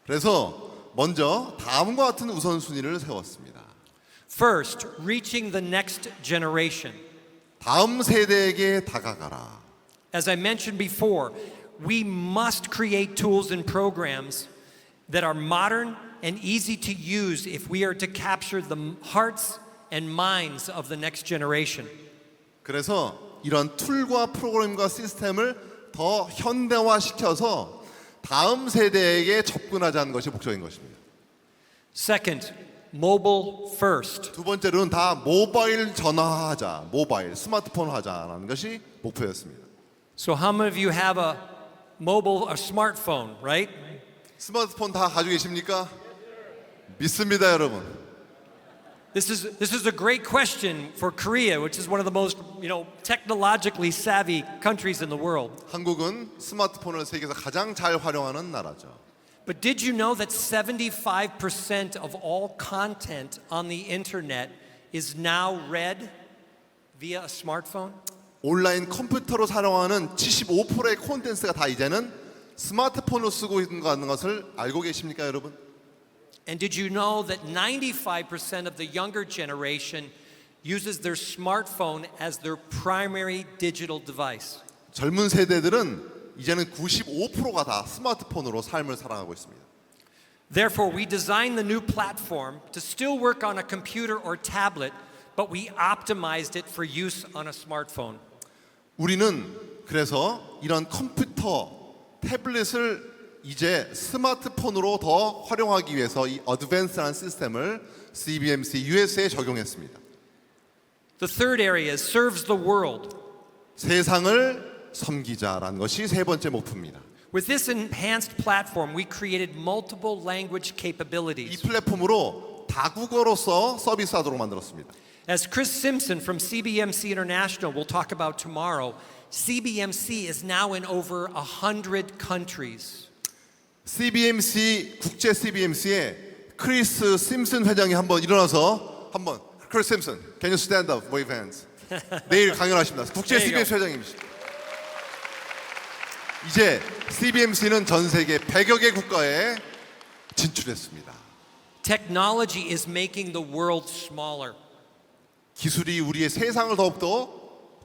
그래서 먼저 다음과 같은 우선순위를 세웠습니다. First, reaching the next generation. 다음 세대에게 다가가라. As I mentioned before, we must create tools and programs that are modern and easy to use if we are to capture the hearts and minds of the next generation. 그래서 이런 툴과 프로그램과 시스템을 더 현대화시켜서 다음 세대에게 접근하자는 것이 목적인 것입니다. Second, mobile first. 두 번째로는 다 모바일 전화하자, 모바일 스마트폰 하자라는 것이 목표였습니다. So how many of you have a smartphone, right? 스마트폰 다 가지고 계십니까? 믿습니다, 여러분. This is a great question for Korea, which is one of the most, technologically savvy countries in the world. 한국은 스마트폰을 세계에서 가장 잘 활용하는 나라죠. But did you know that 75% of all content on the internet is now read via a smartphone? 온라인 컴퓨터로 사용하는 75%의 콘텐츠가 다 이제는 스마트폰을 쓰고 있는 것을 알고 계십니까, 여러분? And did you know that 95% of the younger generation uses their smartphone as their primary digital device? 젊은 세대들은 이제는 95%가 다 스마트폰으로 삶을 살아가고 있습니다. Therefore, we designed the new platform to still work on a computer or tablet, but we optimized it for use on a smartphone. 우리는 그래서 이런 컴퓨터, 태블릿을 이제 스마트폰으로 더 활용하기 위해서 이 어드밴스라는 시스템을 CBMC US에 적용했습니다. The third area is serves the world. 세상을 섬기자라는 것이 세 번째 목표입니다. With this enhanced platform, we created multiple language 이 capabilities. 플랫폼으로 다국어로서 서비스하도록 만들었습니다. As Chris Simpson from CBMC International will talk about tomorrow, CBMC is now in over 100 countries. CBMC 국제 CBMC의 크리스 심슨 회장이 한번 일어나서 크리스 심슨, can you stand up, wave hands? 내일 강연하십니다. 국제 There you CBMC 회장님이십니다. 이제 CBMC는 전 세계 100여 개 국가에 진출했습니다. Technology is making the world smaller. 기술이 우리의 세상을 더욱더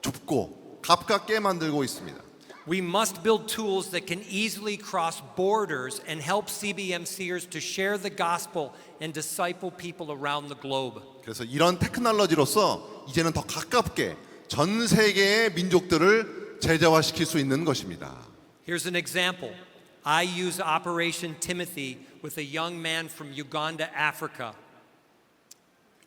좁고 가깝게 만들고 있습니다. We must build tools that can easily cross borders and help CBMCers to share the gospel and disciple people around the globe. 그래서 이런 테크놀로지로서 이제는 더 가깝게 전 세계의 민족들을 제자화시킬 수 있는 것입니다. Here's an example. I use Operation Timothy with a young man from Uganda, Africa.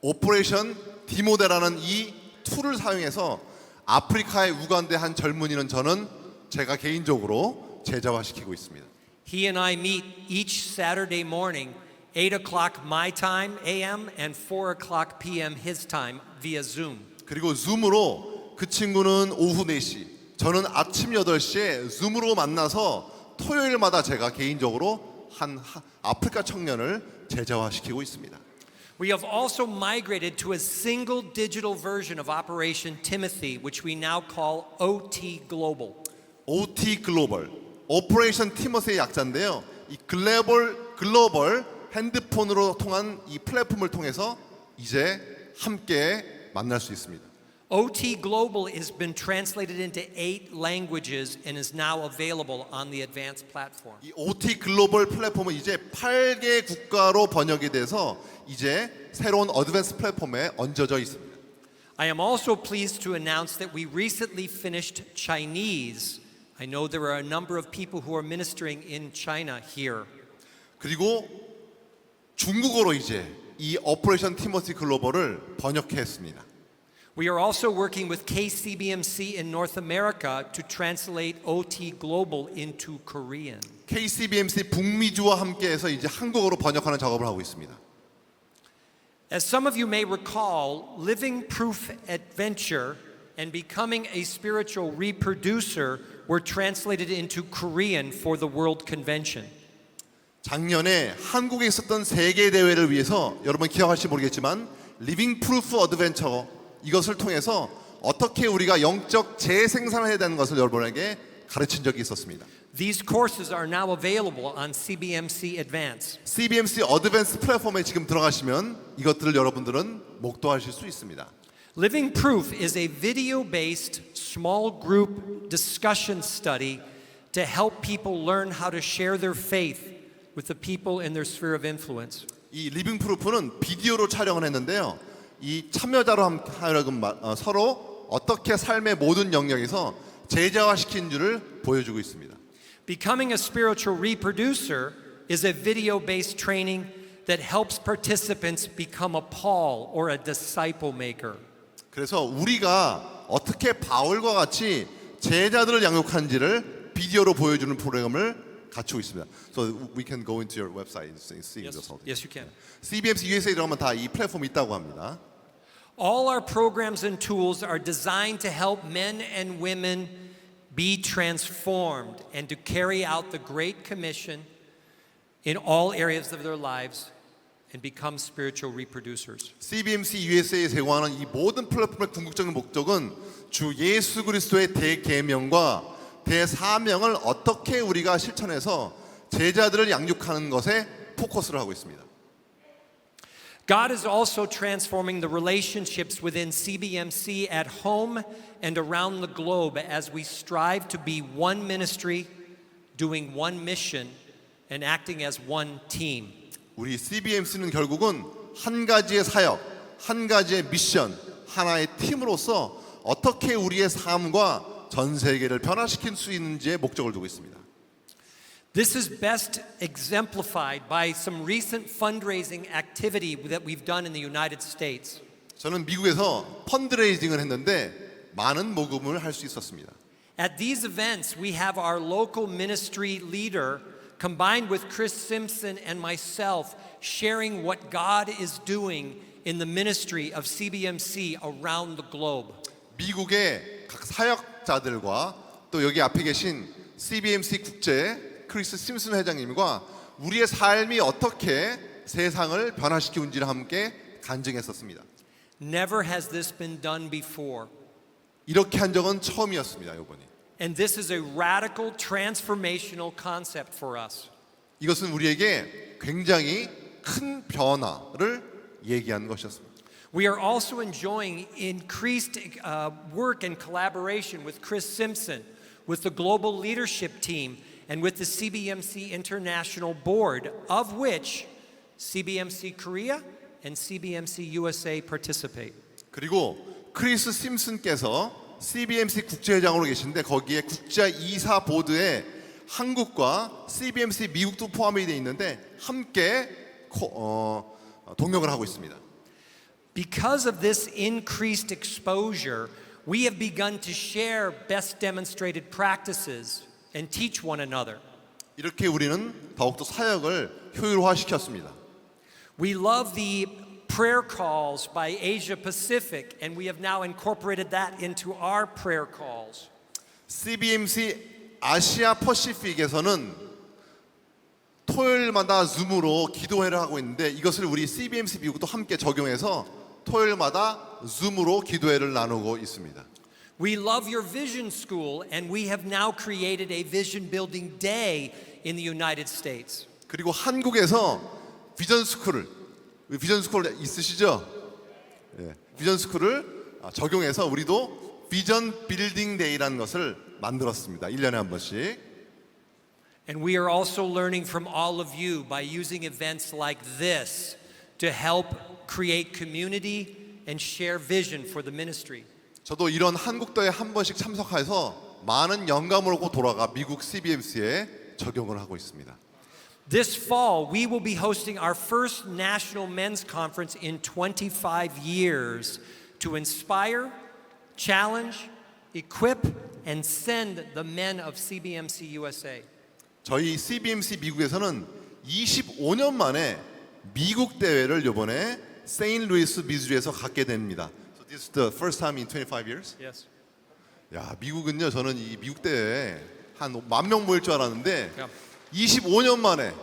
오퍼레이션 디모데라는 이 툴을 사용해서 아프리카의 우간다의 한 젊은이는 제가 개인적으로 제자화시키고 있습니다. He and I meet each Saturday morning, 8 o'clock my time, AM, and 4 o'clock PM his time via Zoom. 그리고 줌으로 그 친구는 오후 4시, 저는 아침 8시에 줌으로 만나서 토요일마다 제가 개인적으로 한 아프리카 청년을 제자화시키고 있습니다. We have also migrated to a single digital version of Operation Timothy, which we now call OT Global. OT 글로벌, 오퍼레이션 티머스의 약자인데요. 이 글로벌 핸드폰으로 통한 이 플랫폼을 통해서 이제 함께 만날 수 있습니다. OT Global has been translated into 8 languages and is now available on the advanced platform. 이 OT 글로벌 플랫폼은 이제 8개 국가로 번역이 돼서 이제 새로운 어드밴스 플랫폼에 얹어져 있습니다. I am also pleased to announce that we recently finished Chinese. I know there are a number of people who are ministering in China here. 그리고 중국어로 이제 이 오퍼레이션 티머시 글로벌을 번역했습니다. We are also working with KCBMC in North America to translate OT Global into Korean. KCBMC 북미주와 함께해서 이제 한국어로 번역하는 작업을 하고 있습니다. As some of you may recall, Living Proof Adventure and Becoming a Spiritual Reproducer were translated into Korean for the World Convention. 작년에 한국에 있었던 세계 대회를 위해서 여러분 기억하실지 모르겠지만 리빙 프루프 어드벤처 이것을 통해서 어떻게 우리가 영적 재생산을 해야 되는 것을 여러분에게 가르친 적이 있었습니다. These courses are now available on CBMC Advance. CBMC 어드밴스 플랫폼에 지금 들어가시면 이것들을 여러분들은 목도하실 수 있습니다. Living Proof is a video-based small group discussion study to help people learn how to share their faith with the people in their sphere of influence. 이 리빙 프루프는 비디오로 촬영을 했는데요. 이 참여자로 하여금 서로 어떻게 삶의 모든 영역에서 제자화시킨 줄을 보여주고 있습니다. Becoming a spiritual reproducer is a video-based training that helps participants become a Paul or a disciple maker. 그래서 우리가 어떻게 바울과 같이 제자들을 양육하는지를 비디오로 보여주는 프로그램을 갖추고 있습니다. So we can go into your website and see this whole thing. Yes, you can. CBMC USA 들어가면 다 이 플랫폼이 있다고 합니다. All our programs and tools are designed to help men and women be transformed and to carry out the Great Commission in all areas of their lives and become spiritual reproducers. CBMC USA에 제공하는 이 모든 플랫폼의 궁극적인 목적은 주 예수 그리스도의 대계명과 대사명을 어떻게 우리가 실천해서 제자들을 양육하는 것에 포커스를 하고 있습니다. God is also transforming the relationships within CBMC at home and around the globe as we strive to be one ministry, doing one mission, and acting as one team. 우리 CBMC는 결국은 한 가지의 사역, 한 가지의 미션, 하나의 팀으로서 어떻게 우리의 삶과 전 세계를 변화시킬 수 있는지에 목적을 두고 있습니다. This is best exemplified by some recent fundraising activity that we've done in the United States. 저는 미국에서 펀드레이징을 했는데 많은 모금을 할 수 있었습니다. At these events, we have our local ministry leader combined with Chris Simpson and myself sharing what God is doing in the ministry of CBMC around the globe. 미국의 각 사역자들과 또 여기 앞에 계신 CBMC 국제 크리스 심슨 회장님과 우리의 삶이 어떻게 세상을 변화시키는지를 함께 간증했었습니다. Never has this been done before. 이렇게 한 적은 처음이었습니다, 이번이. And this is a radical transformational concept for us. 이것은 우리에게 굉장히 큰 변화를 얘기하는 것이었습니다. We are also enjoying increased work and collaboration with Chris Simpson, with the global leadership team, and with the CBMC International Board, of which CBMC Korea and CBMC USA participate. 그리고 크리스 심슨께서 CBMC 국제회장으로 계신데 거기에 국제 이사 보드에 한국과 CBMC 미국도 포함이 되어 있는데 함께 동역을 하고 있습니다. Because of this increased exposure, we have begun to share best demonstrated practices and teach one another. 이렇게 우리는 더욱더 사역을 효율화시켰습니다. We love the prayer calls by Asia Pacific, and we have now incorporated that into our prayer calls. CBMC 아시아 퍼시픽에서는 토요일마다 줌으로 기도회를 하고 있는데 이것을 우리 CBMC 미국도 함께 적용해서 토요일마다 줌으로 기도회를 나누고 있습니다. We love your vision school, and we have now created a vision building day in the United States. 그리고 한국에서 비전 스쿨을 있으시죠? 예, 비전 스쿨을 적용해서 우리도 비전 빌딩 데이라는 것을 만들었습니다. 1년에 한 번씩. And we are also learning from all of you by using events like this to help create community and share vision for the ministry. 저도 이런 한국도에 한 번씩 참석해서 많은 영감을 얻고 돌아가 미국 CBMC에 적용을 하고 있습니다. This fall, we will be hosting our first national men's conference in 25 years to inspire, challenge, equip, and send the men of CBMC USA. 저희 CBMC 미국에서는 25년 만에 미국 대회를 이번에 세인트루이스 미주리에서 갖게 됩니다. So this is the first time in 25 years. Yes. 야, 미국은요. 저는 이 미국 대회에 한 10,000명 모일 줄 알았는데 Yeah. 25년 만에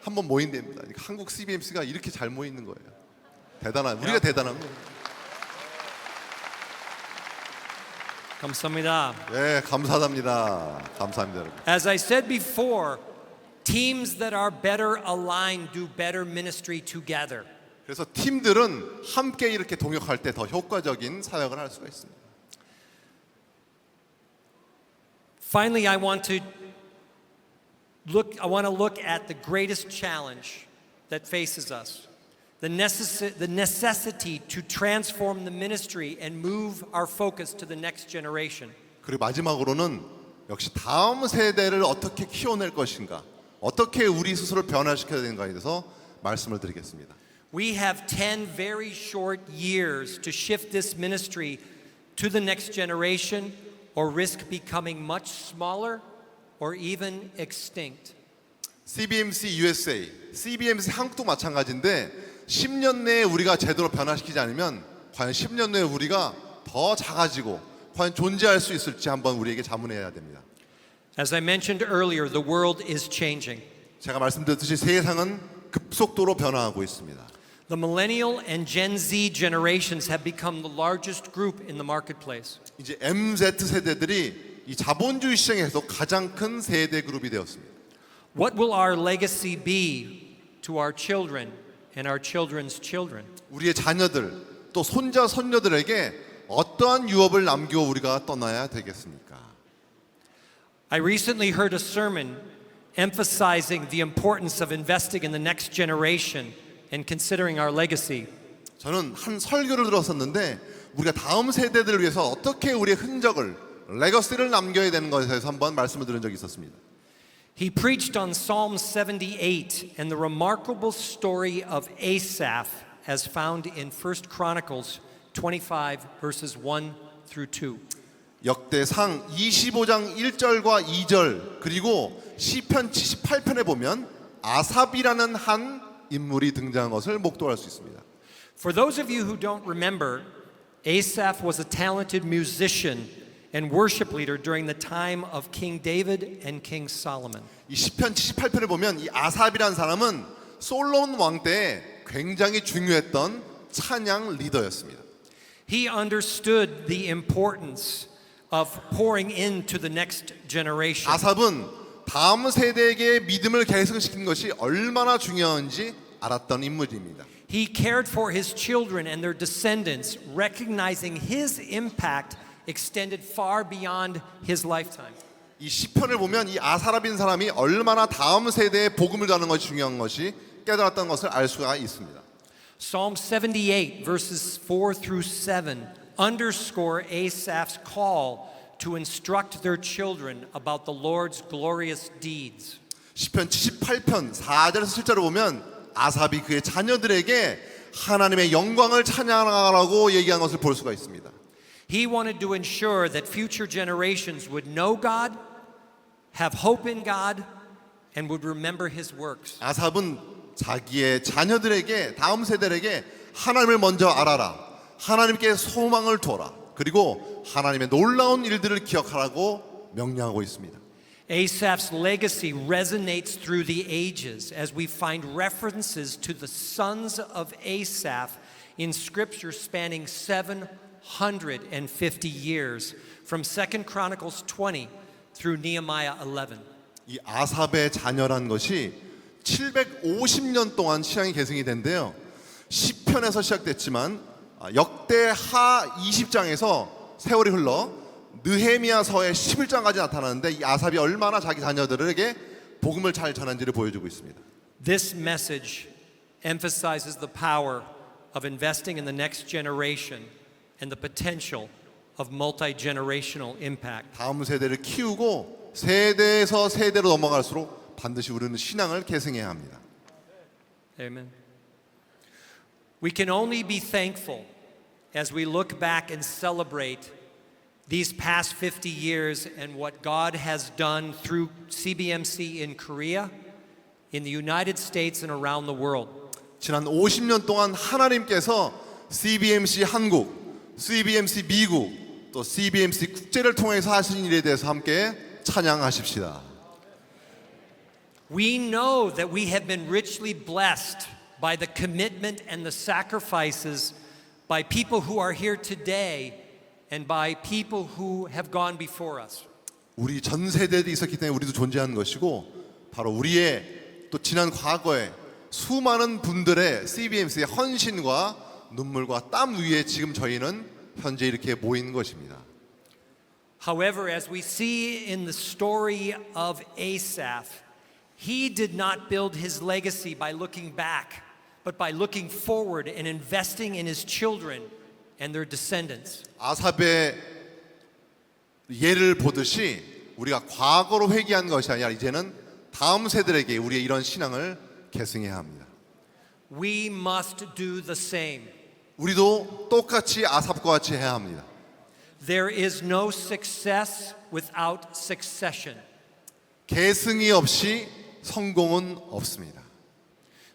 한번 모인답니다. 그러니까 한국 CBMC가 이렇게 잘 모이는 거예요. 대단한 우리가 대단한 거예요. 감사합니다. 네, 감사합니다. 감사합니다, 여러분. As I said before, teams that are better aligned do better ministry together. 그래서 팀들은 함께 이렇게 동역할 때 더 효과적인 사역을 할 수가 있습니다. Finally, I want to look at the greatest challenge that faces us. The necessity to transform the ministry and move our focus to the next generation. 그리고 마지막으로는 역시 다음 세대를 어떻게 키워낼 것인가, 어떻게 우리 스스로를 변화시켜야 되는가에 대해서 말씀을 드리겠습니다. We have 10 very short years to shift this ministry to the next generation or risk becoming much smaller or even extinct. CBMC USA, CBMC 한국도 마찬가지인데 10년 내에 우리가 제대로 변화시키지 않으면 과연 10년 내에 우리가 더 작아지고 과연 존재할 수 있을지 한번 우리에게 자문해야 됩니다. As I mentioned earlier, the world is changing. 제가 말씀드렸듯이 세상은 급속도로 변화하고 있습니다. The millennial and Gen Z generations have become the largest group in the marketplace. 이제 MZ 세대들이 이 자본주의 시장에서 가장 큰 세대 그룹이 되었습니다. What will our legacy be to our children and our children's children? 우리의 자녀들 또 손자 손녀들에게 어떠한 유업을 남겨 우리가 떠나야 되겠습니까? I recently heard a sermon emphasizing the importance of investing in the next generation and considering our legacy. 저는 한 설교를 들었었는데 우리가 다음 세대들을 위해서 어떻게 우리의 흔적을 레거시를 남겨야 되는 것에 대해서 한번 말씀을 드린 적이 있었습니다. He preached on Psalm 78 and the remarkable story of Asaph as found in 1 Chronicles 25 verses 1 through 2. 역대상 25장 1절과 2절 그리고 시편 78편에 보면 아삽이라는 한 인물이 등장한 것을 목도할 수 있습니다. For those of you who don't remember, Asaph was a talented musician and worship leader during the time of King David and King Solomon. 이 시편 78편에 보면 이 아삽이라는 사람은 솔로몬 왕 때 굉장히 중요했던 찬양 리더였습니다. He understood the importance of pouring into the next generation. 아삽은 다음 세대에게 믿음을 계승시키는 것이 얼마나 중요한지 알았던 인물입니다. He cared for his children and their descendants, recognizing his impact extended far beyond his lifetime. 이 시편을 보면 이 아사랍인 사람이 얼마나 다음 세대에 복음을 전하는 것이 중요한 것이 깨달았다는 것을 알 수가 있습니다. Psalm 78 verses 4 through 7 underscore Asaph's call to instruct their children about the Lord's glorious deeds. 시편 78편 4절에서 7절을 보면 아삽이 그의 자녀들에게 하나님의 영광을 찬양하라고 얘기한 것을 볼 수가 있습니다. He wanted to ensure that future generations would know God, have hope in God, and would remember His works. 아삽은 자기의 자녀들에게 다음 세대에게 하나님을 먼저 알아라. 하나님께 소망을 둬라. 그리고 하나님의 놀라운 일들을 기억하라고 명령하고 있습니다. Asaph's legacy resonates through the ages as we find references to the sons of Asaph in scripture spanning 750 years from 2 Chronicles 20 through Nehemiah 11. 이 아삽의 자녀란 것이 750년 동안 신앙이 계승이 된데요. 시편에서 시작됐지만 역대하 20장에서 세월이 흘러 느헤미야서의 11장까지 나타나는데 이 아삽이 얼마나 자기 자녀들에게 복음을 잘 전한지를 보여주고 있습니다. This message emphasizes the power of investing in the next generation and the potential of multi-generational impact. 다음 세대를 키우고 세대에서 세대로 넘어갈수록 반드시 우리는 신앙을 계승해야 합니다. Amen. We can only be thankful as we look back and celebrate these past 50 years and what God has done through CBMC in Korea, in the United States, and around the world. 지난 50년 동안 하나님께서 CBMC 한국, CBMC 미국, 또 CBMC 국제를 통해서 하신 일에 대해서 함께 찬양하십시다. We know that we have been richly blessed by the commitment and the sacrifices by people who are here today and by people who have gone before us. 우리 전 세대들이 있었기 때문에 우리도 존재하는 것이고 바로 우리의 또 지난 과거에 수많은 분들의 CBMC의 헌신과 눈물과 땀 위에 지금 저희는 현재 이렇게 모인 것입니다. However, as we see in the story of Asaph, he did not build his legacy by looking back, but by looking forward and investing in his children and their descendants. 아삽의 예를 보듯이 우리가 과거로 회귀한 것이 아니라 이제는 다음 세대에게 우리의 이런 신앙을 계승해야 합니다. We must do the same. 우리도 똑같이 아삽과 같이 해야 합니다. There is no success without succession. 계승이 없이 성공은 없습니다.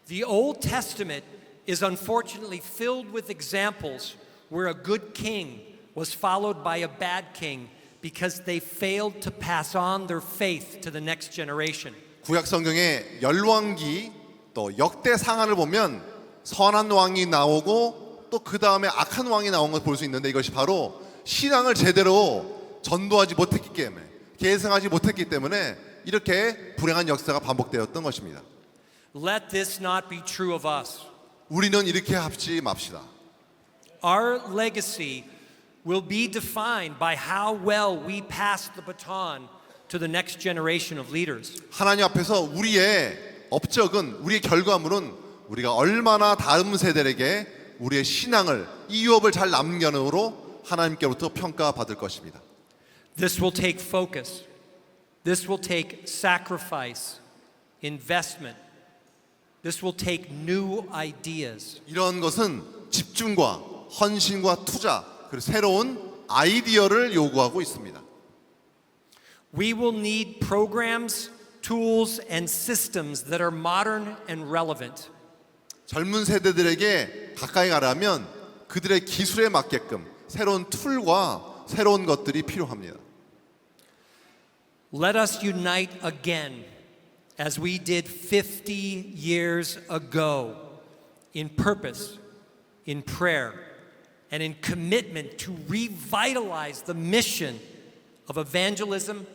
The Old Testament is unfortunately filled with examples where a good king was followed by a bad king because they failed to pass on their faith to the next generation. 구약 성경에 열왕기 또 역대 상하를 보면 선한 왕이 나오고 또 그 다음에 악한 왕이 나온 걸 볼 수 있는데 이것이 바로 신앙을 제대로 전도하지 못했기 때문에 계승하지 못했기 때문에 이렇게 불행한 역사가 반복되었던 것입니다. Let this not be true of us. 우리는 이렇게 합지 맙시다. Our legacy will be defined by how well we pass the baton to the next generation of leaders. 하나님 앞에서 우리의 업적은 우리의 결과물은 우리가 얼마나 다음 세대에게 우리의 신앙을 이 유업을 잘 남겨놓으로 하나님께로부터 평가받을 것입니다. This will take focus. This will take sacrifice, investment. This will take new ideas. 이런 것은 집중과 헌신과 투자 그리고 새로운 아이디어를 요구하고 있습니다. We will need programs, tools, and systems that are modern and relevant. 젊은 세대들에게 가까이 가려면 그들의 기술에 맞게끔 새로운 툴과 새로운 것들이 필요합니다. Let us unite again as we did 50 years ago in purpose, in prayer, and in commitment to revitalize the mission of evangelism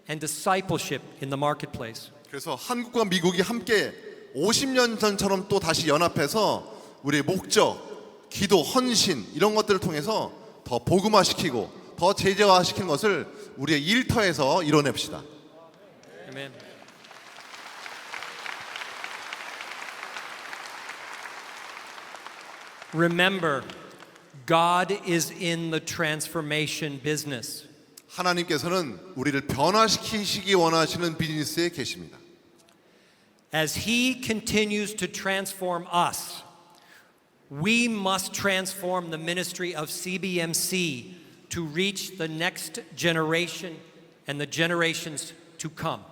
and discipleship in the marketplace. 그래서 한국과 미국이 함께 50년 전처럼 또 다시 연합해서 우리의 목적, 기도, 헌신 이런 것들을 통해서 더 복음화시키고 더 제재화시키는 것을 우리의 일터에서 이뤄냅시다. Amen. Remember, God is in the transformation business. 하나님께서는 우리를 변화시키시기 원하시는 비즈니스에 계십니다. As He continues to transform us, we must transform the ministry of CBMC to reach the next generation and the generations to come.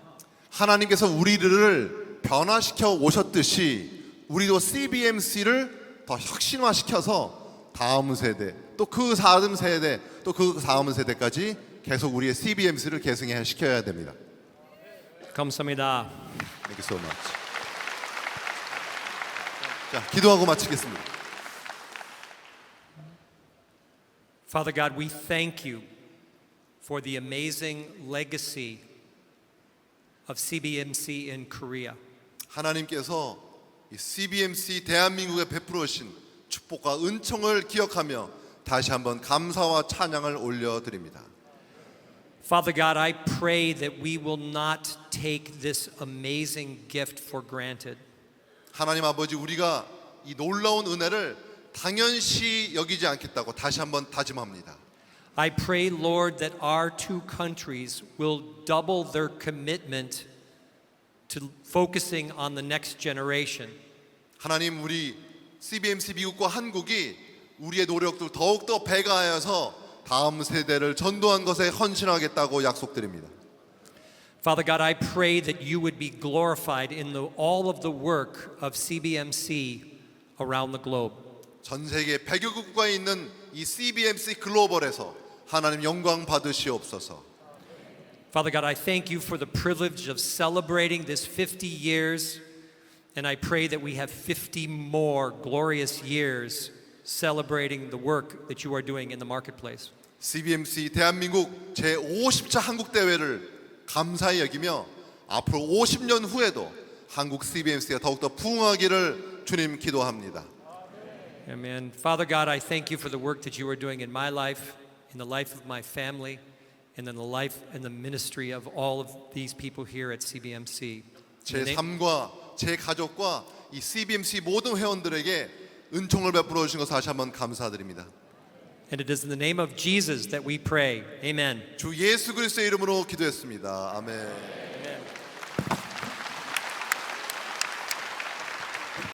하나님께서 우리를 변화시켜 오셨듯이 우리도 CBMC를 더 혁신화시켜서 다음 세대, 또 그 다음 세대, 또 그 다음 세대까지 계속 우리의 CBMC를 계승해 시켜야 됩니다. 감사합니다. Thank you so much. 자, 기도하고 마치겠습니다. Father God, we thank you for the amazing legacy of CBMC in Korea. 하나님께서 이 CBMC 대한민국에 베풀어 오신 축복과 은총을 기억하며 다시 한번 감사와 찬양을 올려드립니다. Father God, I pray that we will not take this amazing gift for granted. 하나님 아버지, 우리가 이 놀라운 은혜를 당연시 여기지 않겠다고 다시 한번 다짐합니다. I pray, Lord, that our two countries will double their commitment to focusing on the next generation. 하나님, 우리 CBMC 미국과 한국이 우리의 노력도 더욱더 배가하여서 다음 세대를 전도한 것에 헌신하겠다고 약속드립니다. Father God, I pray that you would be glorified in all of the work of CBMC around the globe. 전 세계 100여 국가에 있는 이 CBMC 글로벌에서 하나님 영광 받으시옵소서. Father God, I thank you for the privilege of celebrating this 50 years, and I pray that we have 50 more glorious years celebrating the work that you are doing in the marketplace. CBMC 대한민국 제50차 한국 대회를 감사히 여기며 앞으로 50년 후에도 한국 CBMC가 더욱더 부흥하기를 주님 기도합니다. Amen. Father God, I thank you for the work that you are doing in my life, in the life of my family, and in the life and the ministry of all of these people here at CBMC. 제 삶과 제 가족과 이 CBMC 모든 회원들에게 은총을 베풀어 주신 것을 다시 한번 감사드립니다. And it is in the name of Jesus that we pray. Amen. 주 예수 그리스도의 이름으로 기도했습니다. 아멘.